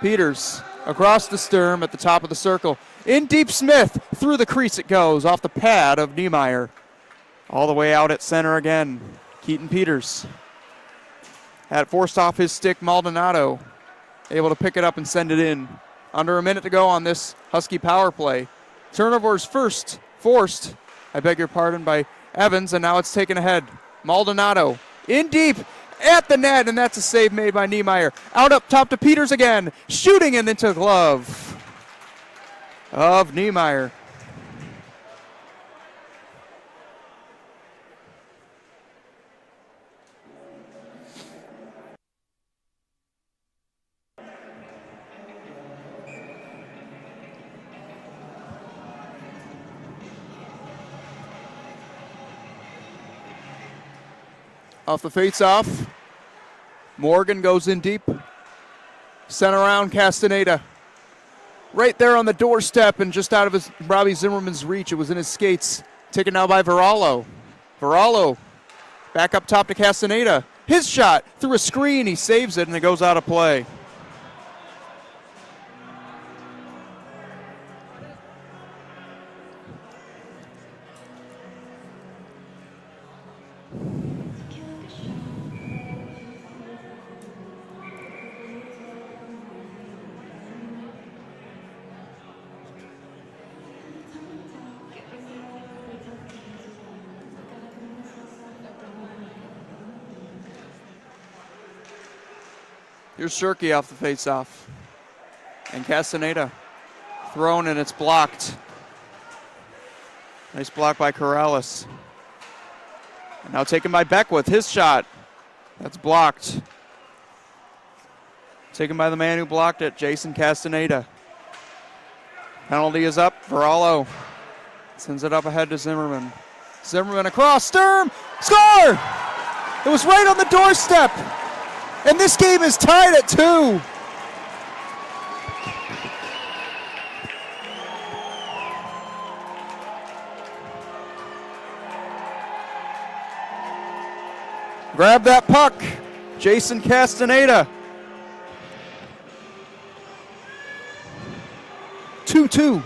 Speaker 1: Peters across to Sturm at the top of the circle. In deep, Smith. Through the crease it goes off the pad of Niemeyer. All the way out at center again. Keaton Peters. Had it forced off his stick. Maldonado able to pick it up and send it in. Under a minute to go on this Husky power play. Turnover is first forced, I beg your pardon, by Evans, and now it's taken ahead. Maldonado in deep at the net, and that's a save made by Niemeyer. Out up top to Peters again, shooting and into the glove of Niemeyer. Off the face-off, Morgan goes in deep. Sent around Castaneda. Right there on the doorstep and just out of Robbie Zimmerman's reach. It was in his skates. Taken now by Varallo. Varallo back up top to Castaneda. His shot through a screen. He saves it and it goes out of play. Here's Shirky off the face-off. And Castaneda thrown, and it's blocked. Nice block by Corrales. And now taken by Beckwith. His shot. That's blocked. Taken by the man who blocked it, Jason Castaneda. Penalty is up. Varallo sends it up ahead to Zimmerman. Zimmerman across. Sturm! Score! It was right on the doorstep. And this game is tied at 2. Grab that puck, Jason Castaneda. 2-2.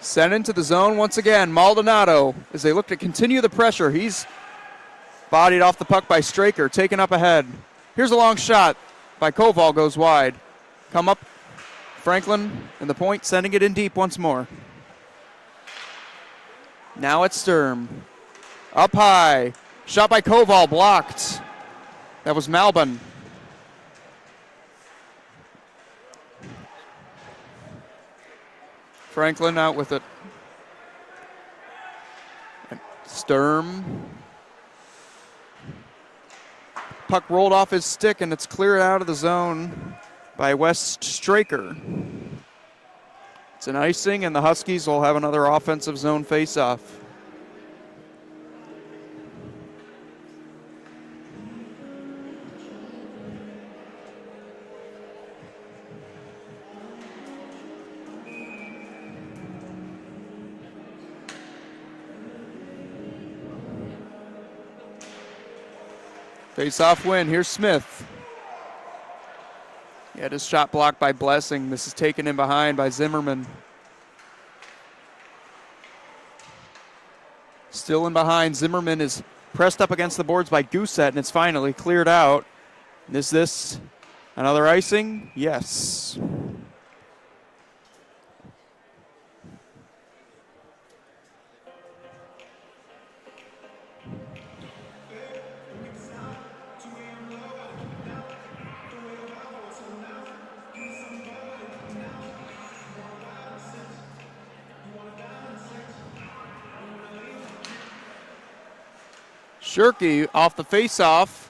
Speaker 1: Sent into the zone once again. Maldonado, as they look to continue the pressure. He's bodied off the puck by Straker, taken up ahead. Here's a long shot. by Koval goes wide. Come up, Franklin in the point, sending it in deep once more. Now it's Sturm. Up high. Shot by Koval, blocked. That was Malbin. Franklin out with it. Sturm. Puck rolled off his stick and it's cleared out of the zone by West Straker. It's an icing and the Huskies will have another offensive zone face-off. Face-off win. Here's Smith. He had his shot blocked by Blessing. This is taken in behind by Zimmerman. Still in behind. Zimmerman is pressed up against the boards by Gousset, and it's finally cleared out. Is this another icing? Yes. Shirky off the face-off.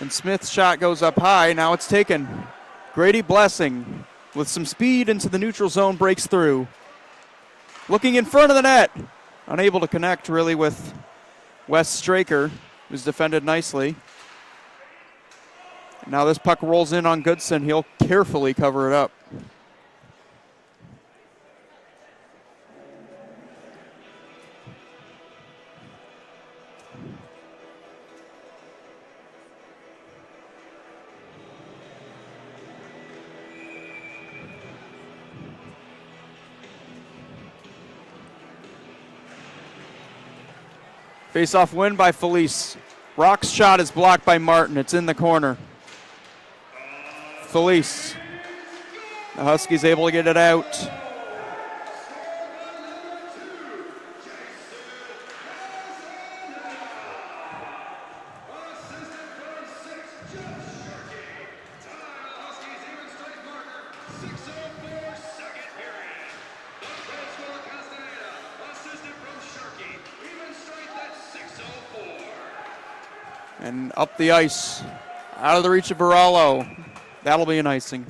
Speaker 1: And Smith's shot goes up high. Now it's taken. Grady Blessing with some speed into the neutral zone breaks through. Looking in front of the net. Unable to connect really with Wes Straker, who's defended nicely. Now this puck rolls in on Goodson. He'll carefully cover it up. Face-off win by Felice. Rock's shot is blocked by Martin. It's in the corner. Felice. The Huskies able to get it out. And up the ice, out of the reach of Varallo. That'll be an icing.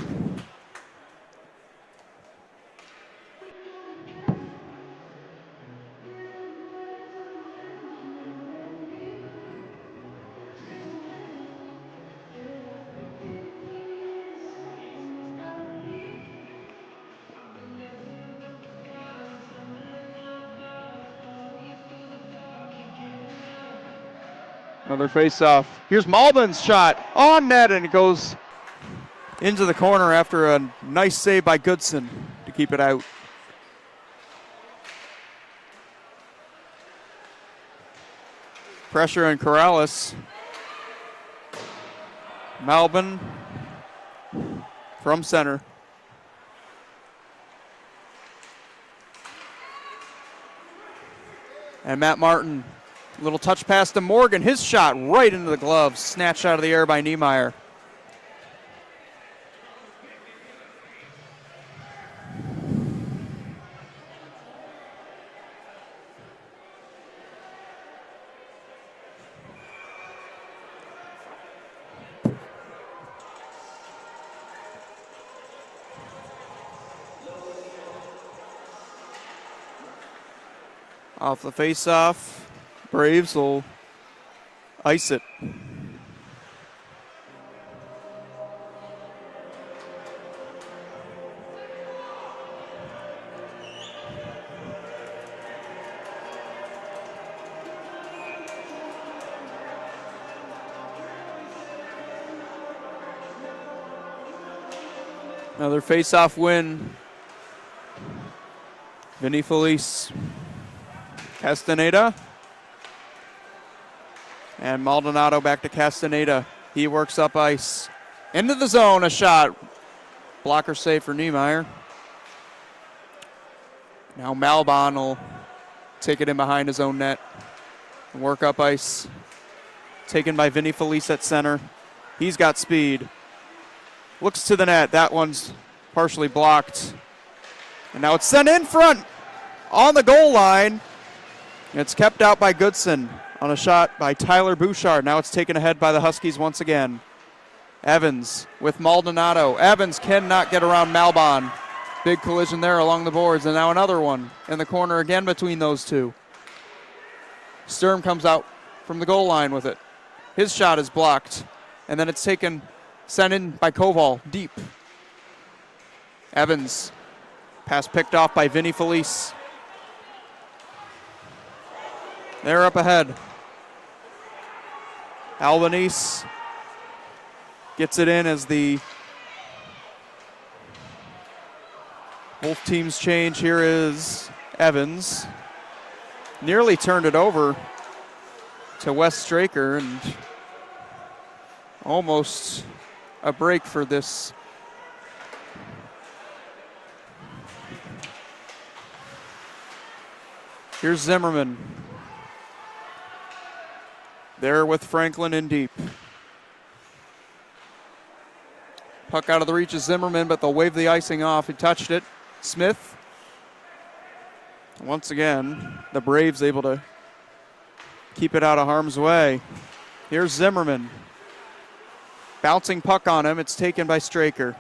Speaker 1: Another face-off. Here's Malbin's shot on net, and it goes into the corner after a nice save by Goodson to keep it out. Pressure on Corrales. Malbin from center. And Matt Martin. Little touch pass to Morgan. His shot right into the gloves. Snatched out of the air by Niemeyer. Off the face-off. Braves will ice it. Another face-off win. Vinny Felice. Castaneda. And Maldonado back to Castaneda. He works up ice. Into the zone, a shot. Blocker save for Niemeyer. Now Malbon will take it in behind his own net and work up ice. Taken by Vinny Felice at center. He's got speed. Looks to the net. That one's partially blocked. And now it's sent in front on the goal line. It's kept out by Goodson on a shot by Tyler Bouchard. Now it's taken ahead by the Huskies once again. Evans with Maldonado. Evans cannot get around Malbon. Big collision there along the boards, and now another one in the corner again between those two. Sturm comes out from the goal line with it. His shot is blocked, and then it's sent in by Koval deep. Evans, pass picked off by Vinny Felice. They're up ahead. Albanese gets it in as the both teams change. Here is Evans. Nearly turned it over to Wes Straker, and almost a break for this. Here's Zimmerman. There with Franklin in deep. Puck out of the reach of Zimmerman, but they'll wave the icing off. He touched it. Smith. Once again, the Braves able to keep it out of harm's way. Here's Zimmerman. Bouncing puck on him. It's taken by Straker.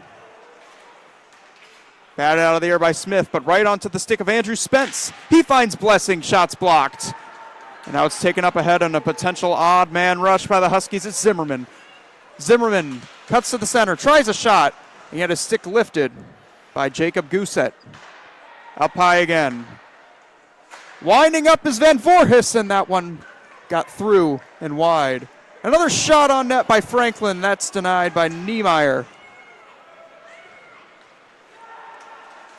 Speaker 1: Batted out of the air by Smith, but right onto the stick of Andrew Spence. He finds Blessing. Shots blocked. And now it's taken up ahead on a potential odd man rush by the Huskies. It's Zimmerman. Zimmerman cuts to the center, tries a shot. He had his stick lifted by Jacob Gousset. Up high again. Winding up is Van Voorhis, and that one got through and wide. Another shot on net by Franklin. That's denied by Niemeyer.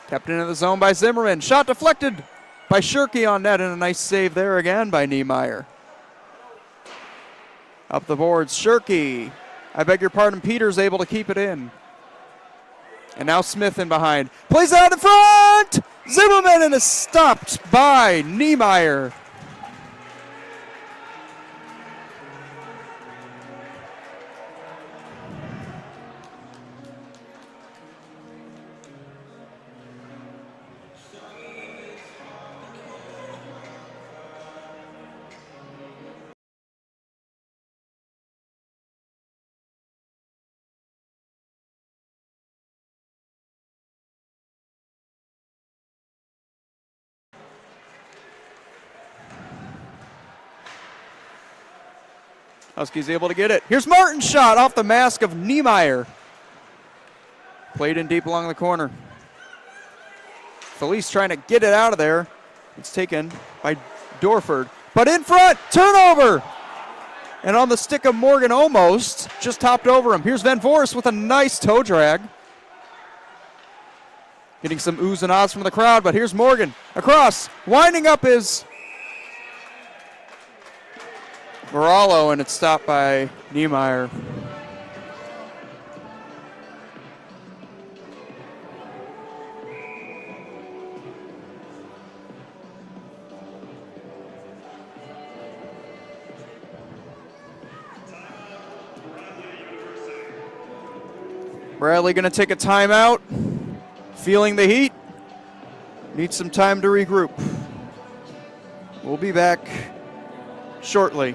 Speaker 1: Kept into the zone by Zimmerman. Shot deflected by Shirky on net, and a nice save there again by Niemeyer. Up the boards, Shirky. I beg your pardon, Peters able to keep it in. And now Smith in behind. Plays out in front! Zimmerman, and is stopped by Niemeyer. Huskies able to get it. Here's Martin's shot off the mask of Niemeyer. Played in deep along the corner. Felice trying to get it out of there. It's taken by Dorford. But in front, turnover! And on the stick of Morgan almost, just topped over him. Here's Van Voorhis with a nice toe drag. Getting some oohs and ahs from the crowd, but here's Morgan across. Winding up is Morallo, and it's stopped by Niemeyer. Bradley going to take a timeout. Feeling the heat. Needs some time to regroup. We'll be back shortly.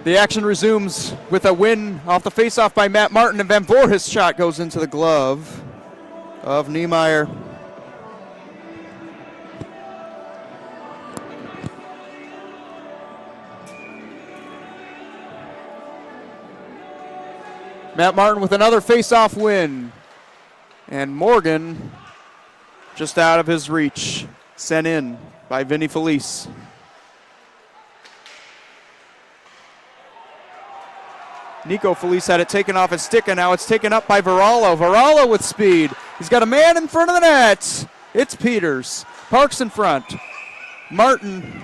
Speaker 1: The action resumes with a win off the faceoff by Matt Martin, and Van Voorhis' shot goes into the glove of Niemeyer. Matt Martin with another faceoff win. And Morgan just out of his reach, sent in by Vinny Felice. Nico Felice had it taken off his stick, and now it's taken up by Varallo. Varallo with speed. He's got a man in front of the net. It's Peters. Parks in front. Martin,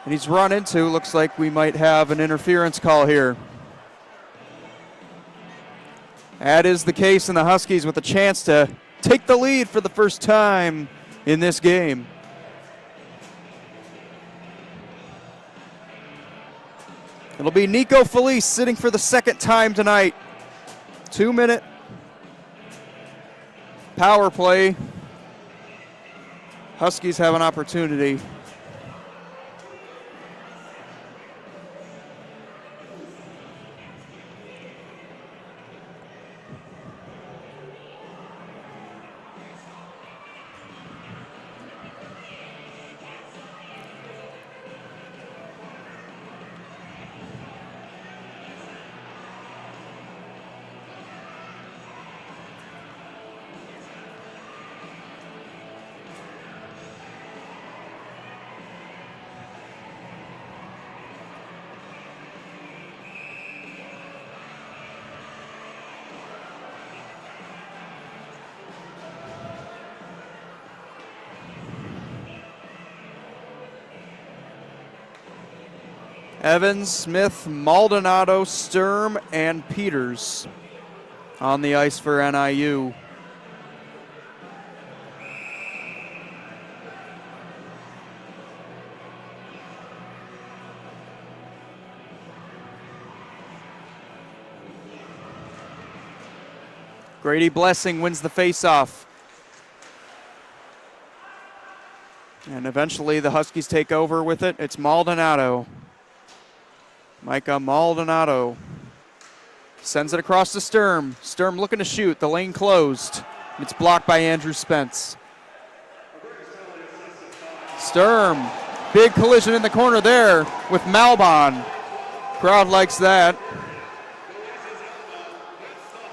Speaker 1: and he's run into, looks like we might have an interference call here. That is the case, and the Huskies with a chance to take the lead for the first time in this game. It'll be Nico Felice sitting for the second time tonight. 2-minute power play. Huskies have an opportunity. Evans, Smith, Maldonado, Sturm, and Peters on the ice for NIU. Grady Blessing wins the faceoff. And eventually the Huskies take over with it. It's Maldonado. Micah Maldonado sends it across to Sturm. Sturm looking to shoot. The lane closed. It's blocked by Andrew Spence. Sturm, big collision in the corner there with Malbon. Crowd likes that.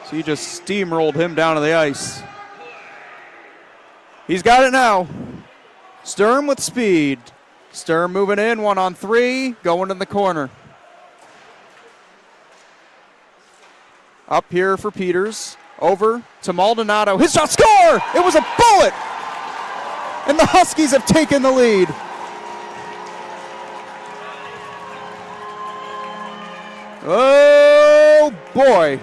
Speaker 1: So he just steamrolled him down to the ice. He's got it now. Sturm with speed. Sturm moving in, 1-on-3, going in the corner. Up here for Peters. Over to Maldonado. His shot, score! It was a bullet! And the Huskies have taken the lead. Oh, boy.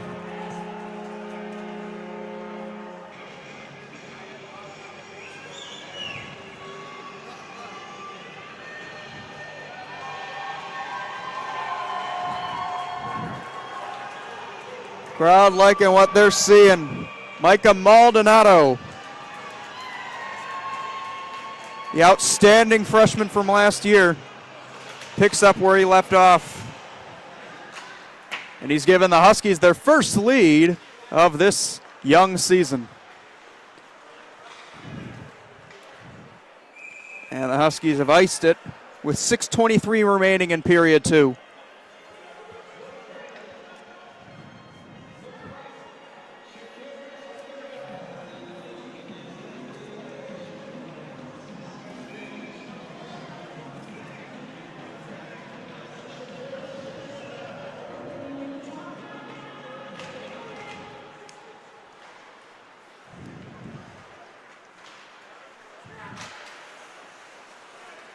Speaker 1: Crowd liking what they're seeing. Micah Maldonado, the outstanding freshman from last year, picks up where he left off. And he's given the Huskies their first lead of this young season. And the Huskies have iced it with 6:23 remaining in period 2.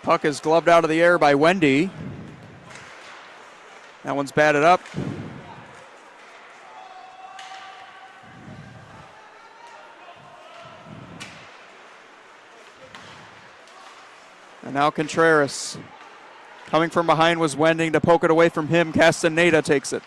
Speaker 1: Puck is gloved out of the air by Wendy. That one's batted up. And now Contreras. Coming from behind was Wending to poke it away from him. Castaneda takes it.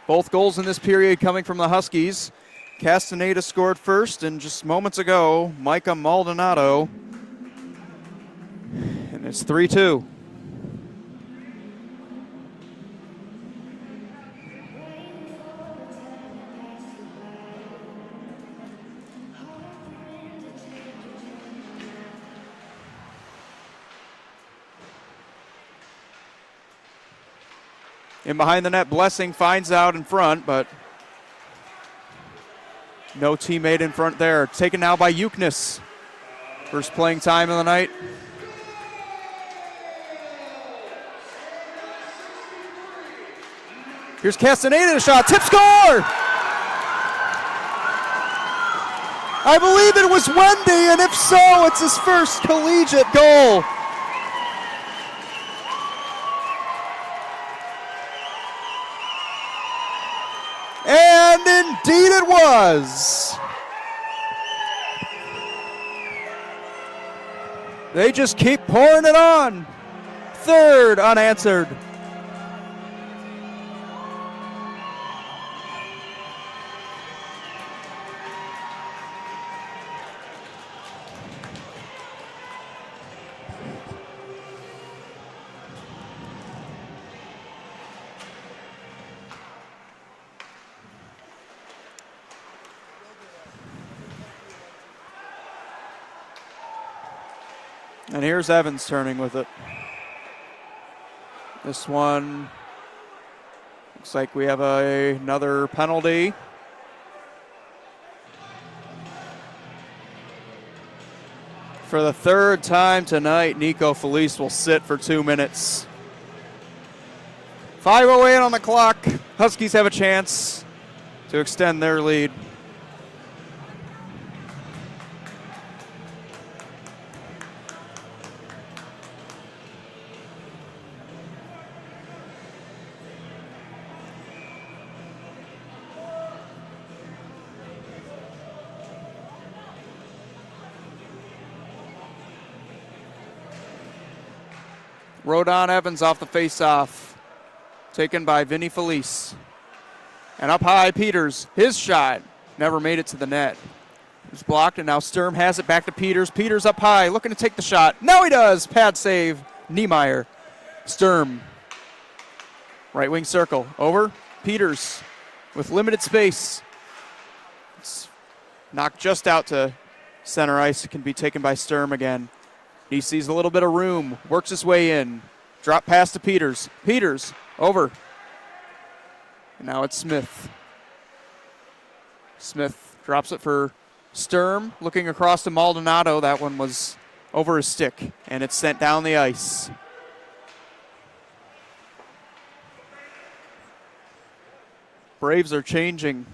Speaker 1: Both goals in this period coming from the Huskies. Castaneda scored first, and just moments ago, Micah Maldonado It's 3-2. In behind the net, Blessing finds out in front, but no teammate in front there. Taken now by Ukness. First playing time of the night. Here's Castaneda, a shot, tip score! I believe it was Wendy, and if so, it's his first collegiate goal. And indeed it was. They just keep pouring it on. Third unanswered. And here's Evans turning with it. This one looks like we have another penalty. For the third time tonight, Nico Felice will sit for 2 minutes. 5:08 on the clock. Huskies have a chance to extend their lead. Rodon Evans off the face-off, taken by Vinny Felice. And up high, Peters, his shot, never made it to the net. It was blocked, and now Sturm has it back to Peters. Peters up high, looking to take the shot. Now he does, pad save, Niemeyer. Sturm, right wing circle, over, Peters with limited space. It's knocked just out to center ice, can be taken by Sturm again. He sees a little bit of room, works his way in. Drop pass to Peters. Peters, over. And now it's Smith. Smith drops it for Sturm, looking across to Maldonado. That one was over his stick, and it's sent down the ice. Braves are changing.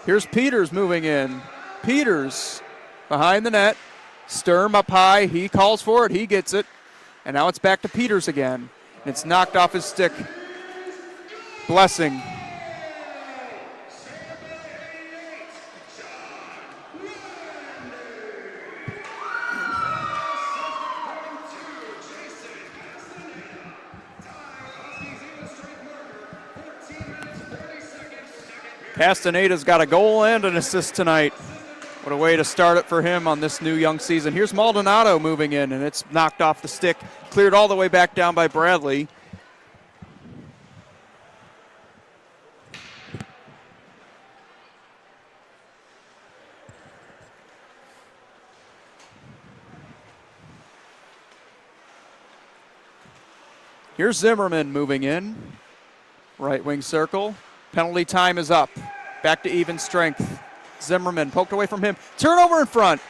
Speaker 1: Here's Peters moving in. Peters behind the net. Sturm up high. He calls for it. He gets it. And now it's back to Peters again. It's knocked off his stick. Blessing. Castaneda's got a goal and an assist tonight. What a way to start it for him on this new young season. Here's Maldonado moving in, and it's knocked off the stick. Cleared all the way back down by Bradley. Here's Zimmerman moving in. Right wing circle. Penalty time is up. Back to even strength. Zimmerman poked away from him. Turnover in front.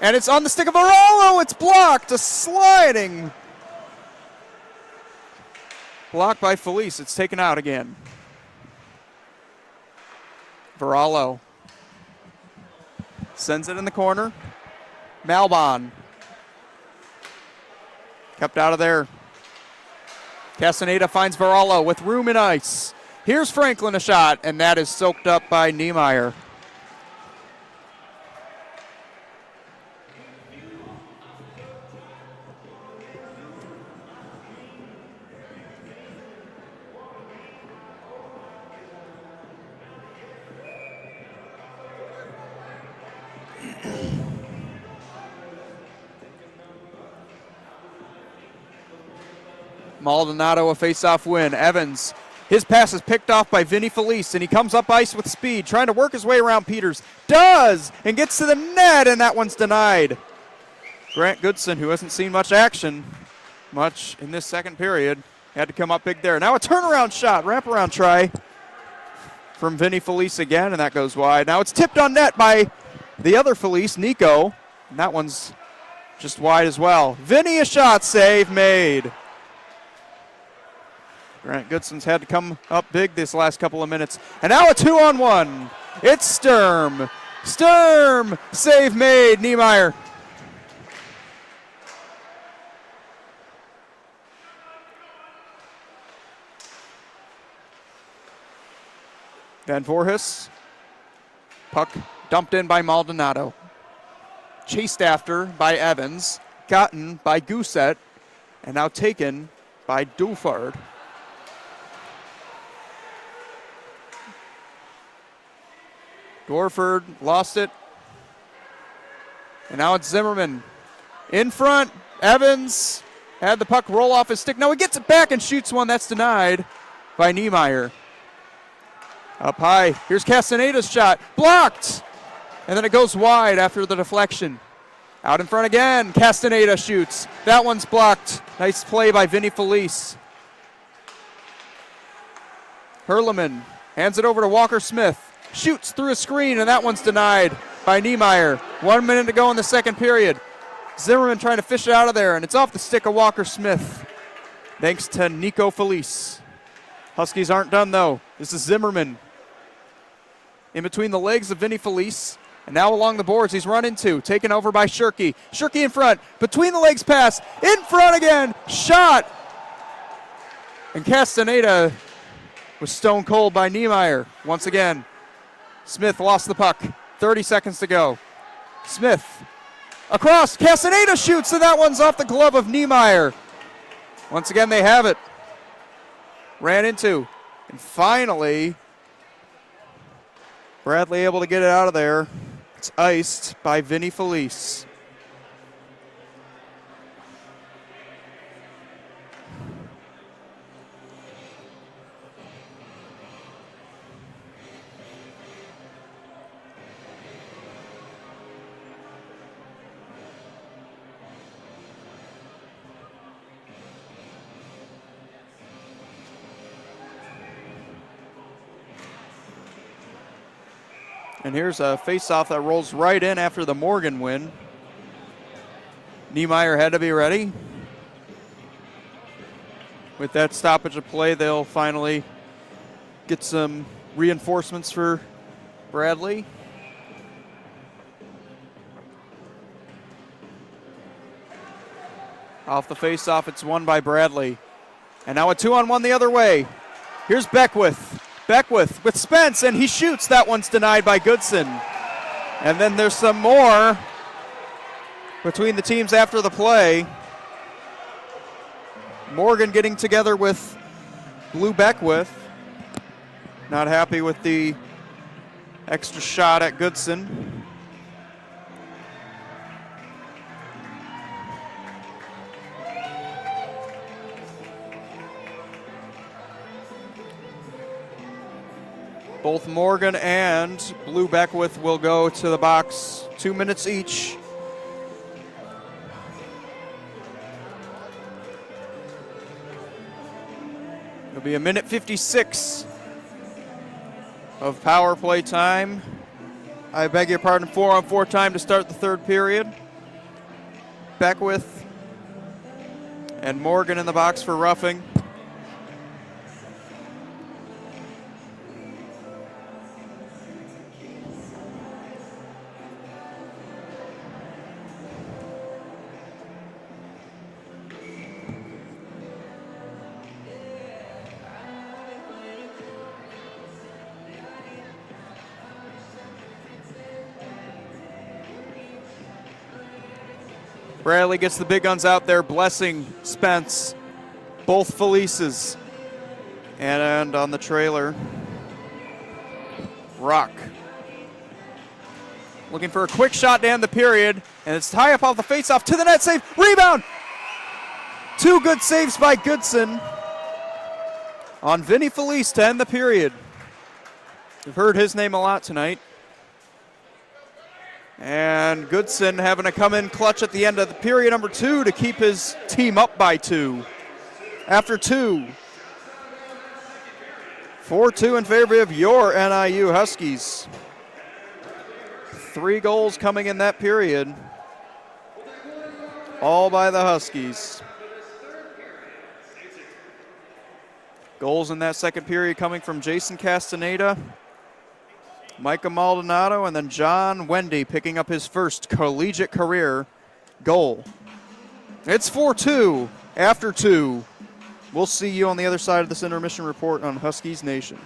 Speaker 1: And it's on the stick of Varallo. It's blocked. A sliding. Blocked by Felice. It's taken out again. Varallo sends it in the corner. Malbon kept out of there. Castaneda finds Varallo with room and ice. Here's Franklin, a shot, and that is soaked up by Niemeyer. Maldonado a face-off win. Evans, his pass is picked off by Vinny Felice, and he comes up ice with speed, trying to work his way around Peters. Does, and gets to the net, and that one's denied. Grant Goodson, who hasn't seen much action much in this second period, had to come up big there. Now a turnaround shot, wraparound try from Vinny Felice again, and that goes wide. Now it's tipped on net by the other Felice, Nico, and that one's just wide as well. Vinny, a shot, save made. Grant Goodson's had to come up big this last couple of minutes. And now a 2-on-1. It's Sturm. Sturm, save made, Niemeyer. Van Voorhis. Puck dumped in by Maldonado. Chased after by Evans. Gotten by Gousset. And now taken by Dufard. Gorford lost it. And now it's Zimmerman. In front, Evans had the puck roll off his stick. Now he gets it back and shoots one. That's denied by Niemeyer. Up high, here's Castaneda's shot. Blocked! And then it goes wide after the deflection. Out in front again, Castaneda shoots. That one's blocked. Nice play by Vinny Felice. Herleman hands it over to Walker Smith. Shoots through a screen, and that one's denied by Niemeyer. 1 minute to go in the second period. Zimmerman trying to fish it out of there, and it's off the stick of Walker Smith. Thanks to Nico Felice. Huskies aren't done, though. This is Zimmerman. In between the legs of Vinny Felice, and now along the boards he's run into. Taken over by Shirky. Shirky in front. Between the legs pass. In front again. Shot. And Castaneda was stone cold by Niemeyer once again. Smith lost the puck. 30 seconds to go. Smith across. Castaneda shoots, and that one's off the glove of Niemeyer. Once again, they have it. Ran into. And finally, Bradley able to get it out of there. It's iced by Vinny Felice. And here's a face-off that rolls right in after the Morgan win. Niemeyer had to be ready. With that stoppage of play, they'll finally get some reinforcements for Bradley. Off the face-off, it's won by Bradley. And now a 2-on-1 the other way. Here's Beckwith. Beckwith with Spence, and he shoots. That one's denied by Goodson. And then there's some more between the teams after the play. Morgan getting together with Blue Beckwith. Not happy with the extra shot at Goodson. Both Morgan and Blue Beckwith will go to the box. 2 minutes each. It'll be 1:56 of power play time. I beg your pardon, 4-on-4 time to start the third period. Beckwith and Morgan in the box for roughing. Bradley gets the big guns out there, blessing Spence, both Felices. And on the trailer, Rock. Looking for a quick shot to end the period, and it's tie up off the faceoff to the net save. Rebound! Two good saves by Goodson on Vinny Felice to end the period. We've heard his name a lot tonight. And Goodson having to come in clutch at the end of the period number 2 to keep his team up by 2. After 2. 4-2 in favor of your NIU Huskies. 3 goals coming in that period. All by the Huskies. Goals in that second period coming from Jason Castaneda, Micah Maldonado, and then John Wendy picking up his first collegiate career goal. It's 4-2 after 2. We'll see you on the other side of this intermission report on Huskies Nation.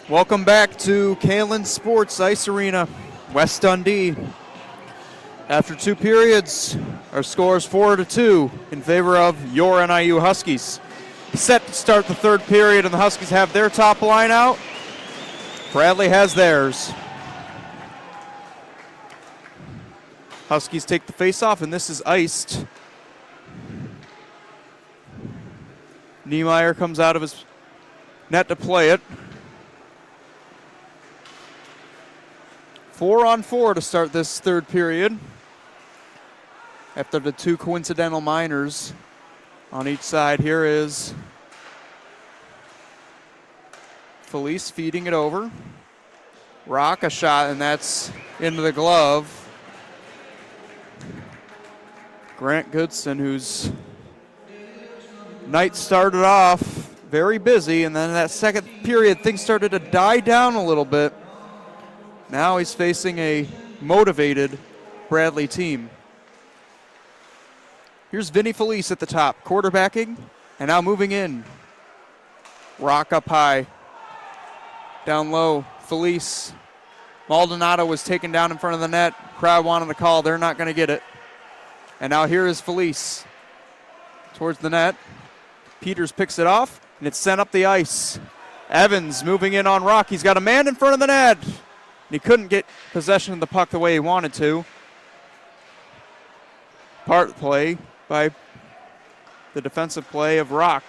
Speaker 1: Welcome back to Kalen Sports Ice Arena, West Dundee. After 2 periods, our score is 4-2 in favor of your NIU Huskies. Set to start the 3rd period, and the Huskies have their top line out. Bradley has theirs. Huskies take the face-off, and this is iced. Niemeyer comes out of his net to play it. 4-on-4 to start this 3rd period. After the 2 coincidental minors on each side, here is Felice feeding it over. Rock a shot, and that's into the glove. Grant Goodson, whose night started off very busy, and then in that 2nd period, things started to die down a little bit. Now he's facing a motivated Bradley team. Here's Vinny Felice at the top, quarterbacking, and now moving in. Rock up high. Down low, Felice. Maldonado was taken down in front of the net. Crowd wanted a call. They're not going to get it. And now here is Felice towards the net. Peters picks it off, and it's sent up the ice. Evans moving in on Rock. He's got a man in front of the net. He couldn't get possession of the puck the way he wanted to. Part play by the defensive play of Rock.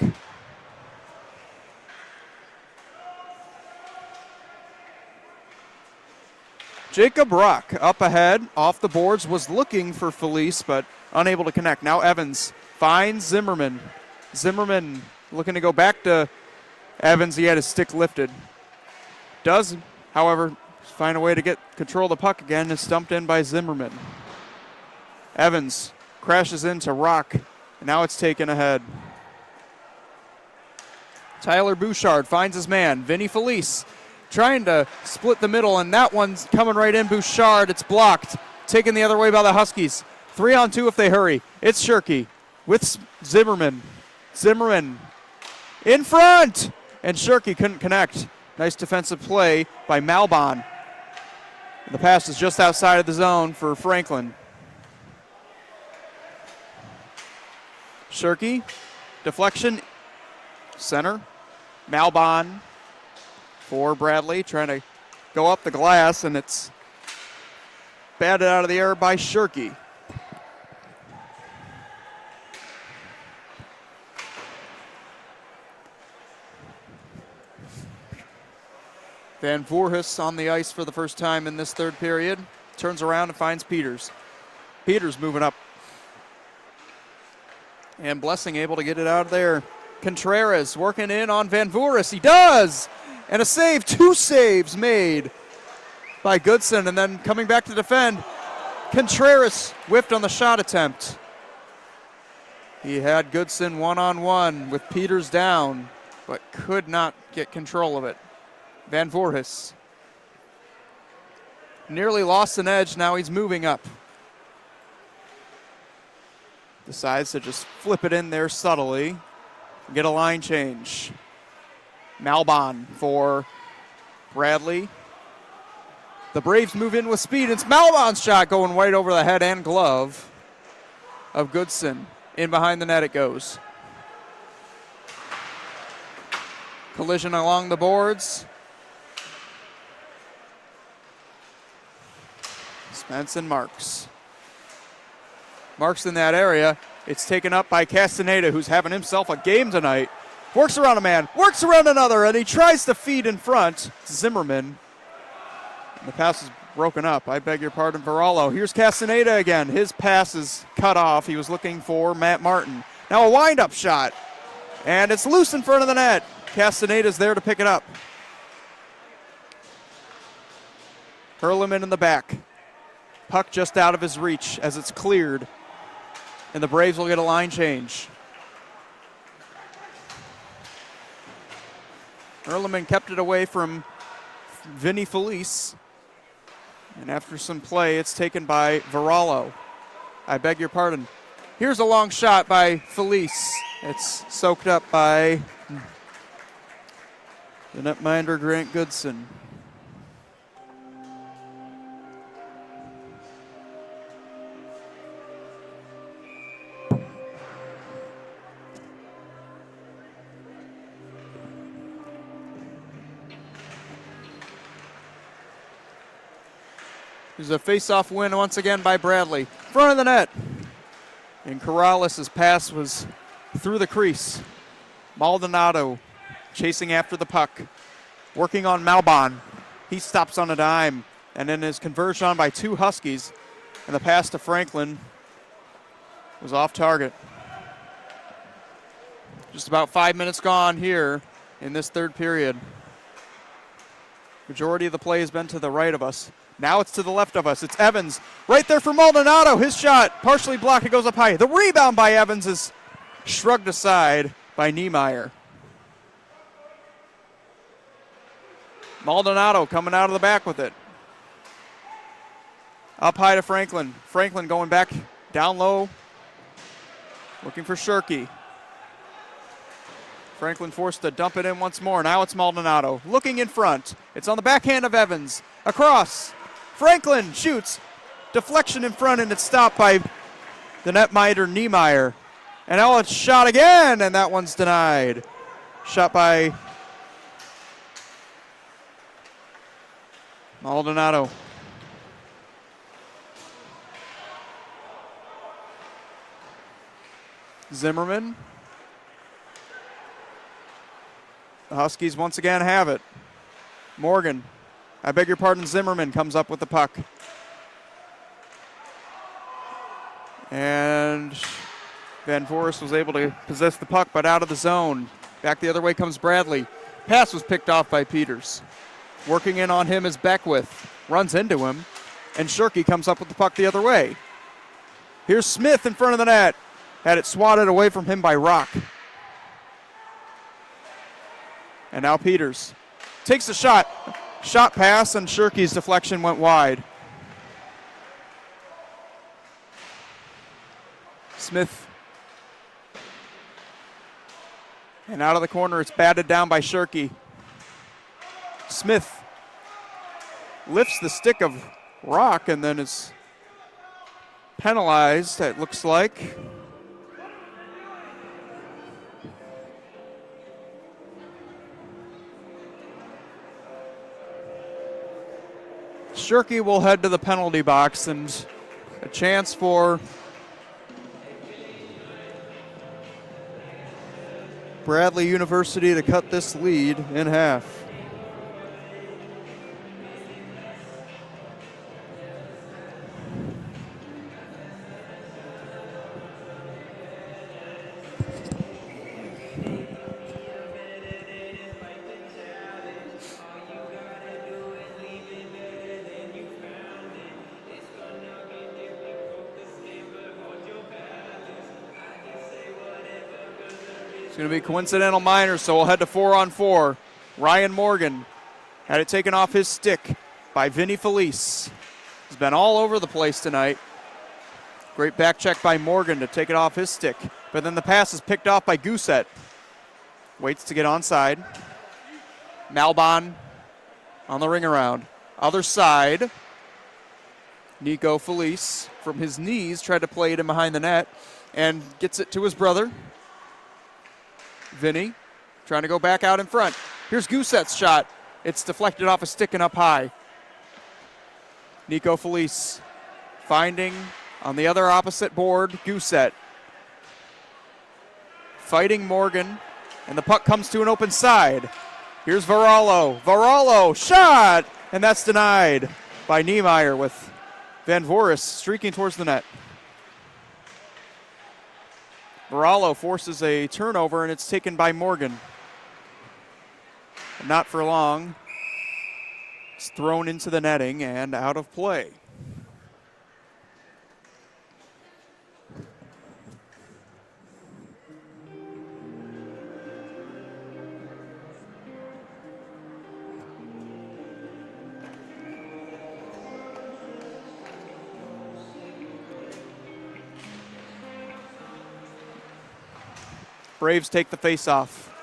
Speaker 1: Jacob Rock up ahead, off the boards, was looking for Felice, but unable to connect. Now Evans finds Zimmerman. Zimmerman looking to go back to Evans. He had his stick lifted. Does, however, find a way to get control of the puck again, is stumped in by Zimmerman. Evans crashes into Rock, and now it's taken ahead. Tyler Bouchard finds his man, Vinny Felice, trying to split the middle, and that one's coming right in. Bouchard, it's blocked. Taken the other way by the Huskies. 3-on-2 if they hurry. It's Shirky with Zimmerman. Zimmerman in front, and Shirky couldn't connect. Nice defensive play by Malbon. The pass is just outside of the zone for Franklin. Shirky, deflection, center. Malbon for Bradley, trying to go up the glass, and it's batted out of the air by Shirky. Van Voorhis on the ice for the first time in this 3rd period. Turns around and finds Peters. Peters moving up. And Blessing able to get it out of there. Contreras working in on Van Voorhis. He does! And a save, 2 saves made by Goodson, and then coming back to defend. Contreras whiffed on the shot attempt. He had Goodson one-on-one with Peters down, but could not get control of it. Van Voorhis nearly lost an edge. Now he's moving up. Decides to just flip it in there subtly. Get a line change. Malbon for Bradley. The Braves move in with speed. It's Malbon's shot going right over the head and glove of Goodson. In behind the net it goes. Collision along the boards. Spence and Marks. Marks in that area. It's taken up by Castaneda, who's having himself a game tonight. Works around a man, works around another, and he tries to feed in front. Zimmerman. And the pass is broken up. I beg your pardon, Varallo. Here's Castaneda again. His pass is cut off. He was looking for Matt Martin. Now a wind-up shot. And it's loose in front of the net. Castaneda's there to pick it up. Hurleman in the back. Puck just out of his reach as it's cleared. And the Braves will get a line change. Hurleman kept it away from Vinny Felice. And after some play, it's taken by Varallo. I beg your pardon. Here's a long shot by Felice. It's soaked up by The netminder, Grant Goodson. There's a face-off win once again by Bradley. Front of the net. And Corrales' pass was through the crease. Maldonado chasing after the puck. Working on Malbon. He stops on a dime. And then is converged on by two Huskies. And the pass to Franklin was off target. Just about 5 minutes gone here in this third period. Majority of the play has been to the right of us. Now it's to the left of us. It's Evans. Right there for Maldonado. His shot partially blocked. It goes up high. The rebound by Evans is shrugged aside by Niemeyer. Maldonado coming out of the back with it. Up high to Franklin. Franklin going back down low. Looking for Shirky. Franklin forced to dump it in once more. Now it's Maldonado. Looking in front. It's on the backhand of Evans. Across. Franklin shoots. Deflection in front, and it's stopped by the netminder Niemeyer. And now it's shot again, and that one's denied. Shot by Maldonado. Zimmerman. The Huskies once again have it. Morgan. I beg your pardon, Zimmerman comes up with the puck. And Van Voorhis was able to possess the puck, but out of the zone. Back the other way comes Bradley. Pass was picked off by Peters. Working in on him is Beckwith. Runs into him, and Shirky comes up with the puck the other way. Here's Smith in front of the net. Had it swatted away from him by Rock. And now Peters takes the shot. Shot pass, and Shirky's deflection went wide. Smith. And out of the corner, it's batted down by Shirky. Smith lifts the stick of Rock and then is penalized, it looks like. Shirky will head to the penalty box, and a chance for Bradley University to cut this lead in half. It's going to be coincidental minors, so we'll head to 4-on-4. Ryan Morgan had it taken off his stick by Vinny Felice. He's been all over the place tonight. Great back check by Morgan to take it off his stick. But then the pass is picked off by Gousset. Waits to get onside. Malbon on the ring around. Other side. Nico Felice from his knees tried to play it in behind the net and gets it to his brother. Vinny trying to go back out in front. Here's Gousset's shot. It's deflected off a stick and up high. Nico Felice finding on the other opposite board, Gousset. Fighting Morgan, and the puck comes to an open side. Here's Varallo. Varallo, shot! And that's denied by Niemeyer with Van Voorhis streaking towards the net. Varallo forces a turnover, and it's taken by Morgan. Not for long. It's thrown into the netting and out of play. Braves take the face-off.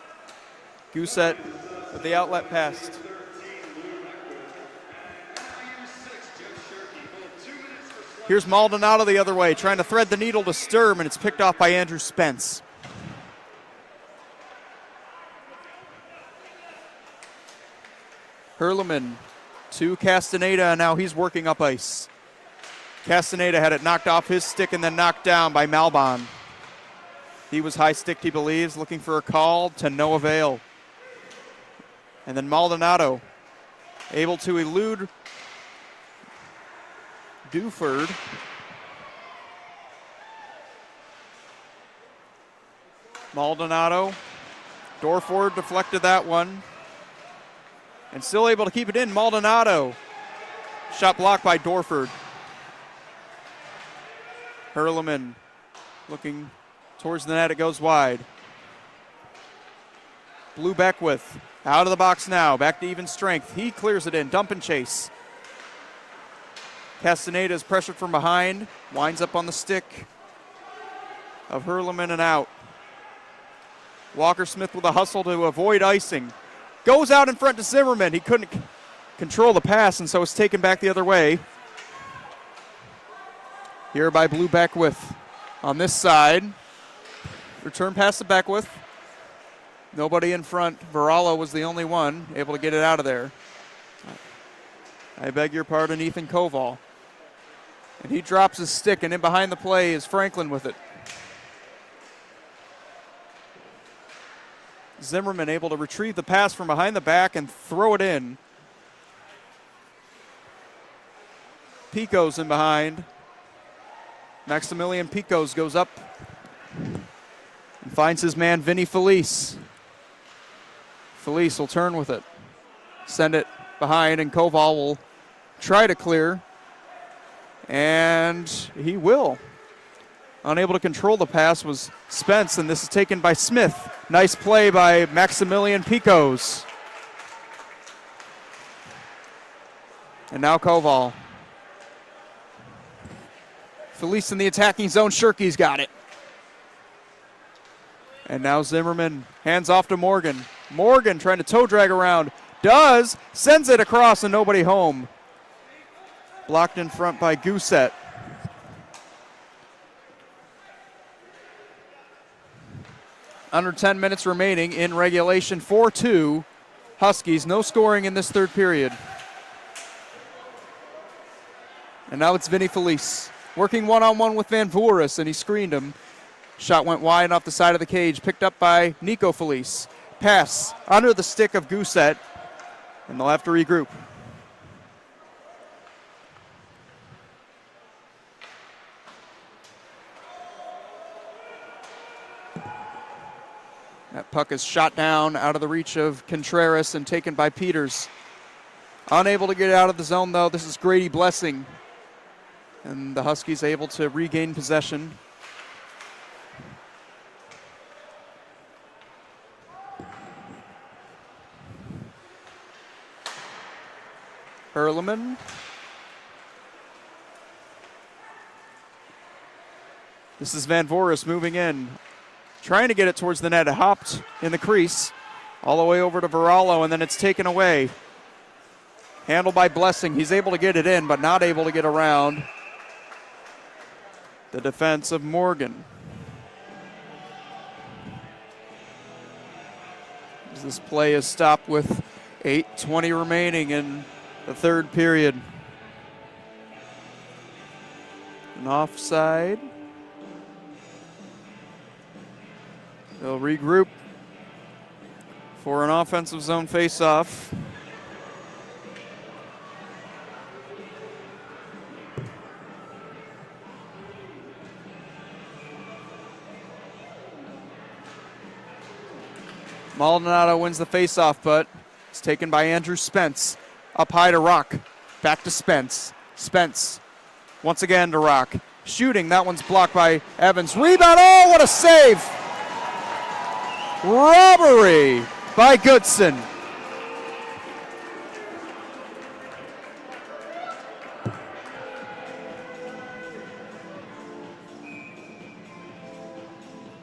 Speaker 1: Gousset with the outlet pass. Here's Maldonado the other way, trying to thread the needle to Sturm, and it's picked off by Andrew Spence. Hurleman to Castaneda, and now he's working up ice. Castaneda had it knocked off his stick and then knocked down by Malbon. He was high-sticked, he believes, looking for a call to no avail. And then Maldonado able to elude Duford. Maldonado, Dorford deflected that one. And still able to keep it in. Maldonado. Shot blocked by Dorford. Hurleman looking towards the net. It goes wide. Blue Beckwith out of the box now. Back to even strength. He clears it in. Dump and chase. Castaneda is pressured from behind. Winds up on the stick of Hurleman and out. Walker Smith with a hustle to avoid icing. Goes out in front to Zimmerman. He couldn't control the pass, and so it's taken back the other way. Here by Blue Beckwith on this side. Return pass to Beckwith. Nobody in front. Varallo was the only one able to get it out of there. I beg your pardon, Ethan Koval. And he drops his stick, and in behind the play is Franklin with it. Zimmerman able to retrieve the pass from behind the back and throw it in. Pico's in behind. Maximilian Picos goes up and finds his man Vinny Felice. Felice will turn with it. Send it behind, and Koval will try to clear. And he will. Unable to control the pass was Spence, and this is taken by Smith. Nice play by Maximilian Picos. And now Koval. Felice in the attacking zone. Shirky's got it. And now Zimmerman hands off to Morgan. Morgan trying to toe drag around. Does. Sends it across and nobody home. Blocked in front by Gousset. Under 10 minutes remaining in regulation. 4-2 Huskies. No scoring in this third period. And now it's Vinny Felice. Working one-on-one with Van Vooris, and he screened him. Shot went wide off the side of the cage. Picked up by Nico Felice. Pass under the stick of Gousset. And they'll have to regroup. That puck is shot down out of the reach of Contreras and taken by Peters. Unable to get out of the zone, though. This is Grady Blessing. And the Huskies able to regain possession. Hurleman. This is Van Vooris moving in. Trying to get it towards the net. It hopped in the crease all the way over to Varallo, and then it's taken away. Handled by Blessing. He's able to get it in, but not able to get around the defense of Morgan. As this play is stopped with 8:20 remaining in the third period. An offside. They'll regroup for an offensive zone face-off. Maldonado wins the face-off, but it's taken by Andrew Spence. Up high to Rock. Back to Spence. Spence once again to Rock. Shooting, that one's blocked by Evans. Rebound, oh, what a save! Robbery by Goodson.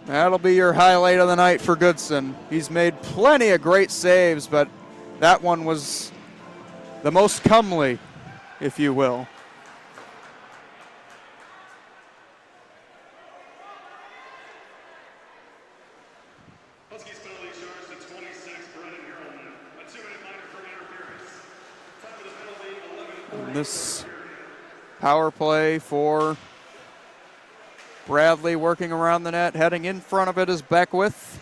Speaker 1: That'll be your highlight of the night for Goodson. He's made plenty of great saves, but that one was the most comely, if you will.
Speaker 2: Huskies penalty charge to 26, Brennan Hurlman. A 2-minute minor for interference. Time for the penalty, 11-4.
Speaker 1: And this power play for Bradley working around the net. Heading in front of it is Beckwith.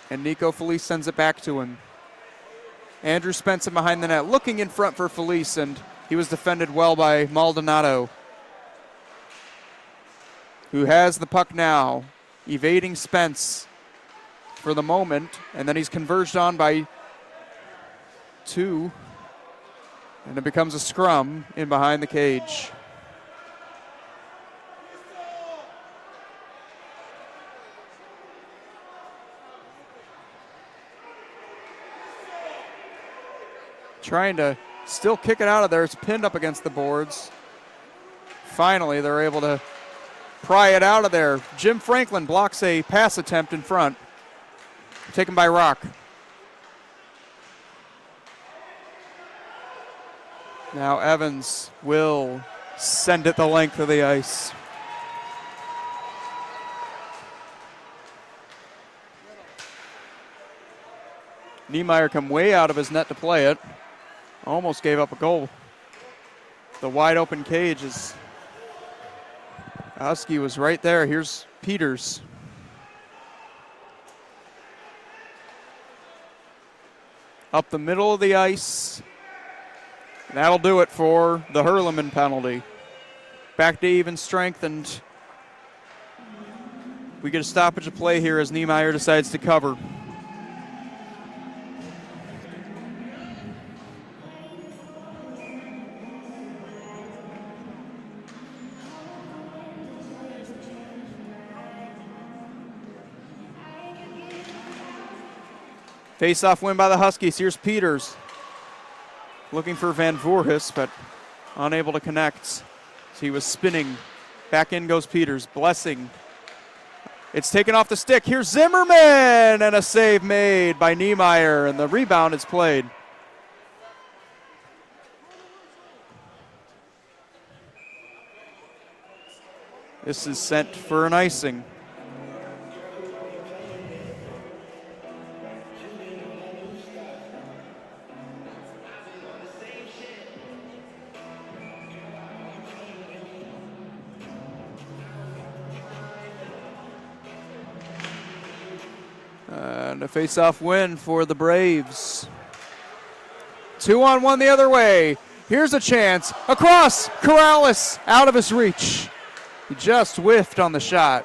Speaker 1: And Nico Felice sends it back to him. Andrew Spencer behind the net, looking in front for Felice, and he was defended well by Maldonado, who has the puck now, evading Spence for the moment, and then he's converged on by two, and it becomes a scrum in behind the cage. Trying to still kick it out of there. It's pinned up against the boards. Finally, they're able to pry it out of there. Jim Franklin blocks a pass attempt in front. Taken by Rock. Now Evans will send it the length of the ice. Niemeyer come way out of his net to play it. Almost gave up a goal. The wide open cage is, Husky was right there. Here's Peters. Up the middle of the ice. That'll do it for the Hurleman penalty. Back to even strength, and we get a stoppage of play here as Niemeyer decides to cover. Face-off win by the Huskies. Here's Peters. Looking for Van Voorhis, but unable to connect. So he was spinning. Back in goes Peters. Blessing. It's taken off the stick. Here's Zimmerman, and a save made by Niemeyer, and the rebound is played. This is sent for an icing. And a face-off win for the Braves. 2-on-1 the other way. Here's a chance. Across. Corrales out of his reach. He just whiffed on the shot.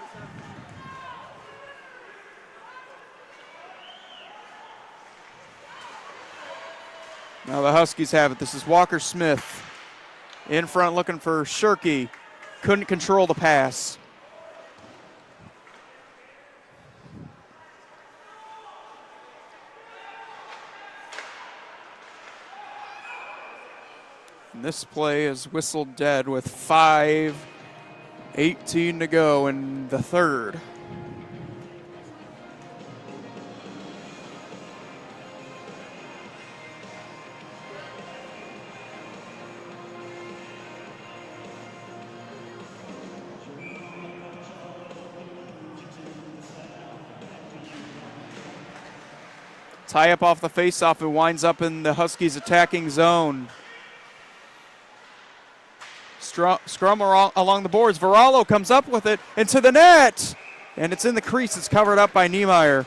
Speaker 1: Now the Huskies have it. This is Walker Smith in front looking for Shirky. Couldn't control the pass. And this play is whistled dead with 5:18 to go in the third. Tie up off the faceoff. It winds up in the Huskies' attacking zone. Scrum along the boards. Varallo comes up with it into the net. And it's in the crease. It's covered up by Niemeyer.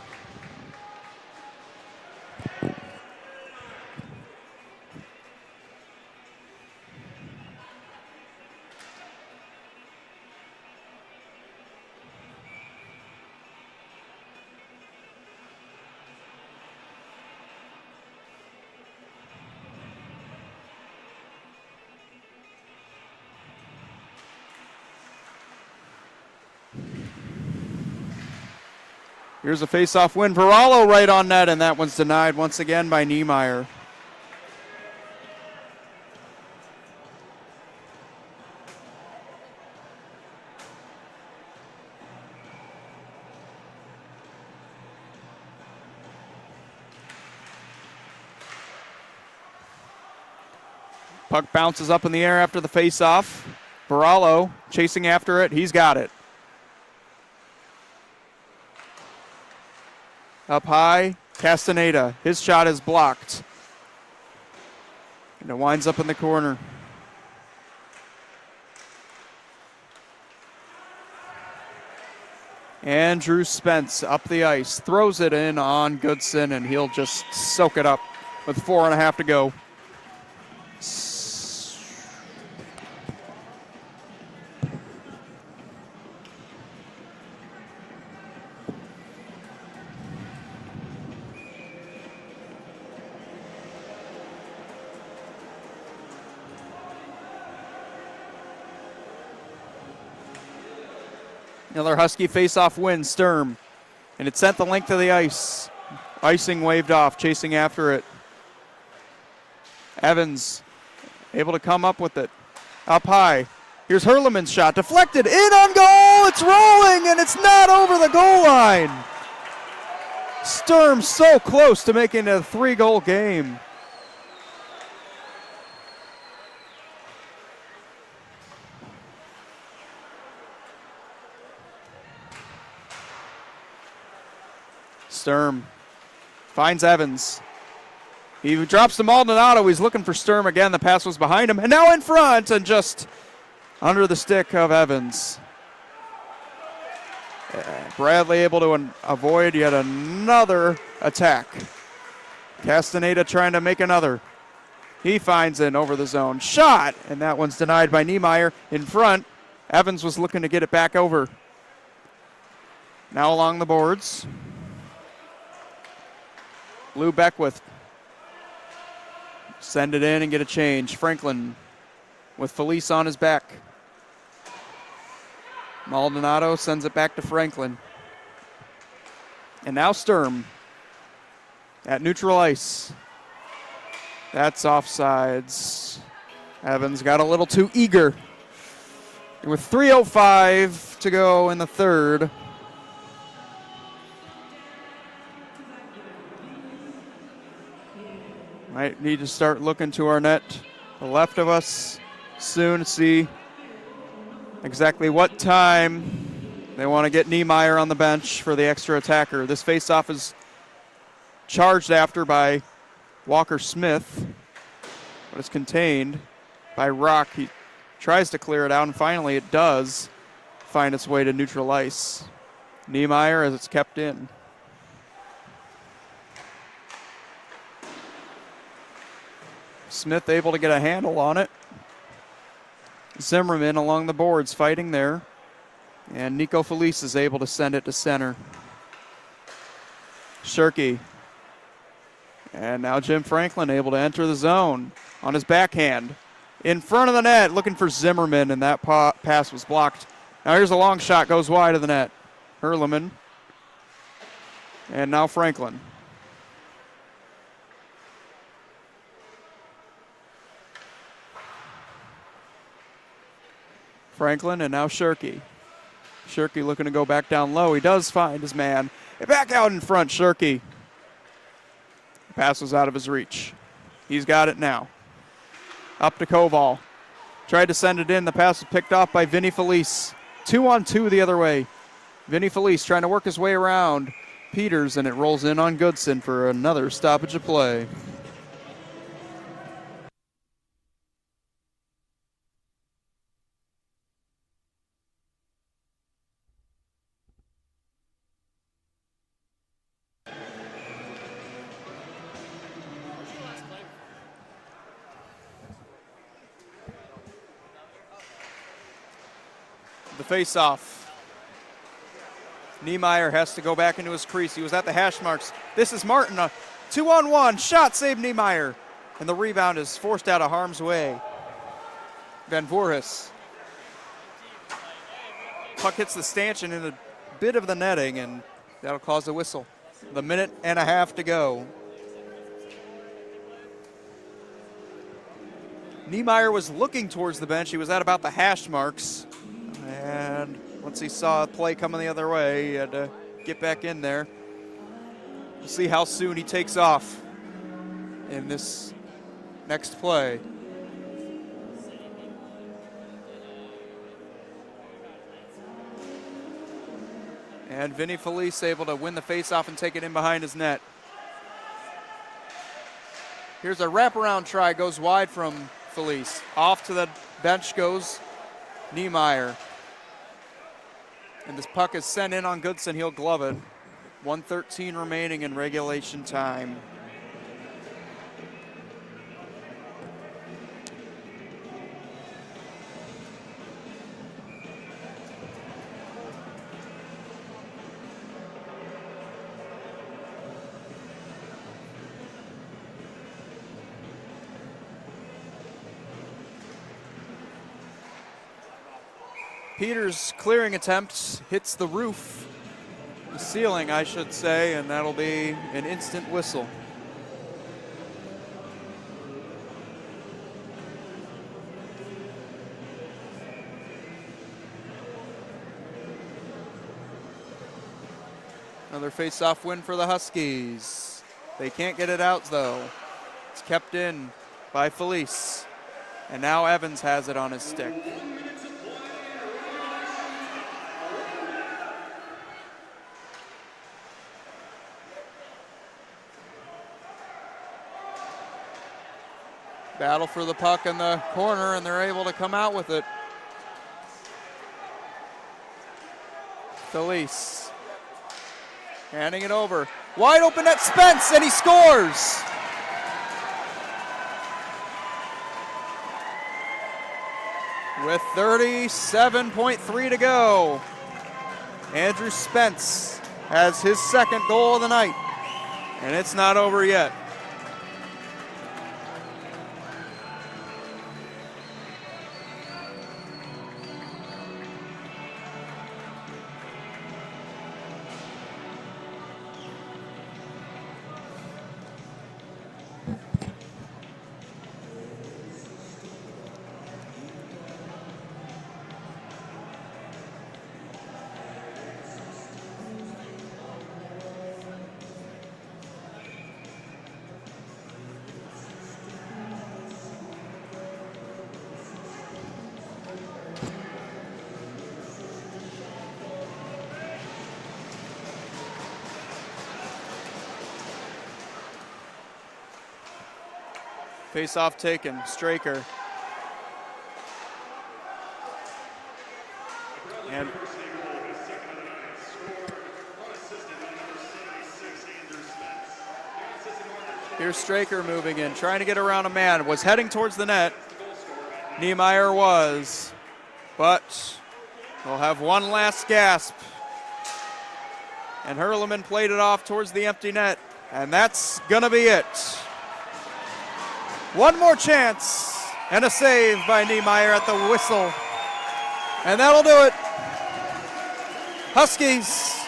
Speaker 1: Here's a face-off win. Varallo right on net, and that one's denied once again by Niemeyer. Puck bounces up in the air after the face-off. Barallo chasing after it. He's got it. Up high, Castaneda. His shot is blocked. And it winds up in the corner. Andrew Spence up the ice, throws it in on Goodson, and he'll just soak it up with 4.5 to go. Another Husky face-off win, Sturm. And it sent the length of the ice. Icing waved off, chasing after it. Evans able to come up with it. Up high. Here's Hurleman's shot. Deflected. In on goal. It's rolling, and it's not over the goal line. Sturm so close to making a 3-goal game. Sturm finds Evans. He drops to Maldonado. He's looking for Sturm again. The pass was behind him. And now in front and just under the stick of Evans. Bradley able to avoid yet another attack. Castaneda trying to make another. He finds it over the zone. Shot! And that one's denied by Niemeyer in front. Evans was looking to get it back over. Now along the boards. Lou Beckwith. Send it in and get a change. Franklin with Felice on his back. Maldonado sends it back to Franklin. And now Sturm at neutral ice. That's offsides. Evans got a little too eager. And with 3:05 to go in the third. Might need to start looking to our net, the left of us, soon to see exactly what time they want to get Niemeyer on the bench for the extra attacker. This faceoff is charged after by Walker Smith, but it's contained by Rock. He tries to clear it out, and finally it does find its way to neutral ice. Niemeyer as it's kept in. Smith able to get a handle on it. Zimmerman along the boards fighting there. And Nico Felice is able to send it to center. Shirky. And now Jim Franklin able to enter the zone on his backhand. In front of the net, looking for Zimmerman, and that pass was blocked. Now here's a long shot, goes wide of the net. Hurleman. And now Franklin. Franklin and now Shirky. Shirky looking to go back down low. He does find his man. Back out in front, Shirky. The pass was out of his reach. He's got it now. Up to Koval. Tried to send it in. The pass was picked off by Vinny Felice. 2-on-2 the other way. Vinny Felice trying to work his way around Peters, and it rolls in on Goodson for another stoppage of play. The face-off. Niemeyer has to go back into his crease. He was at the hash marks. This is Martin. 2-on-1. Shot saved Niemeyer. And the rebound is forced out of harm's way. Van Voorhis. Puck hits the stanchion in a bit of the netting, and that'll cause a whistle. The 1.5 to go. Niemeyer was looking towards the bench. He was at about the hash marks. And once he saw a play coming the other way, he had to get back in there. We'll see how soon he takes off in this next play. And Vinny Felice able to win the faceoff and take it in behind his net. Here's a wraparound try, goes wide from Felice. Off to the bench goes Niemeyer. And this puck is sent in on Goodson. He'll glove it. 1:13 remaining in regulation time. Peters' clearing attempt hits the roof, the ceiling, I should say, and that'll be an instant whistle. Another face-off win for the Huskies. They can't get it out, though. It's kept in by Felice, and now Evans has it on his stick. Battle for the puck in the corner, and they're able to come out with it. Felice handing it over. Wide open at Spence, and he scores! With 37.3 to go, Andrew Spence has his second goal of the night, and it's not over yet. Face-off taken, Straker. And here's Straker moving in, trying to get around a man. Was heading towards the net. Niemeyer was, but we'll have one last gasp. And Hurleman played it off towards the empty net, and that's gonna be it. One more chance, and a save by Niemeyer at the whistle. And that'll do it. Huskies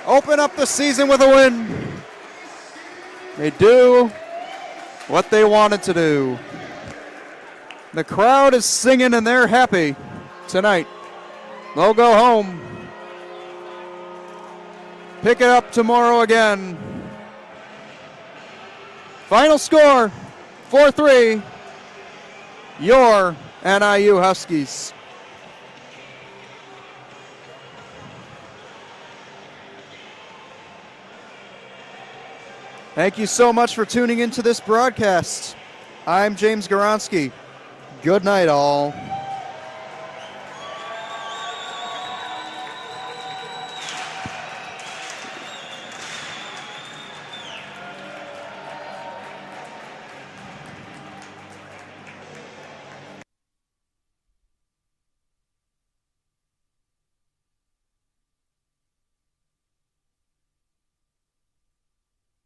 Speaker 1: open up the season with a win. They do what they wanted to do. The crowd is singing and they're happy tonight. They'll go home. Pick it up tomorrow again. Final score, 4-3, your NIU Huskies. Thank you so much for tuning into this broadcast. I'm James Goronsky. Good night, all.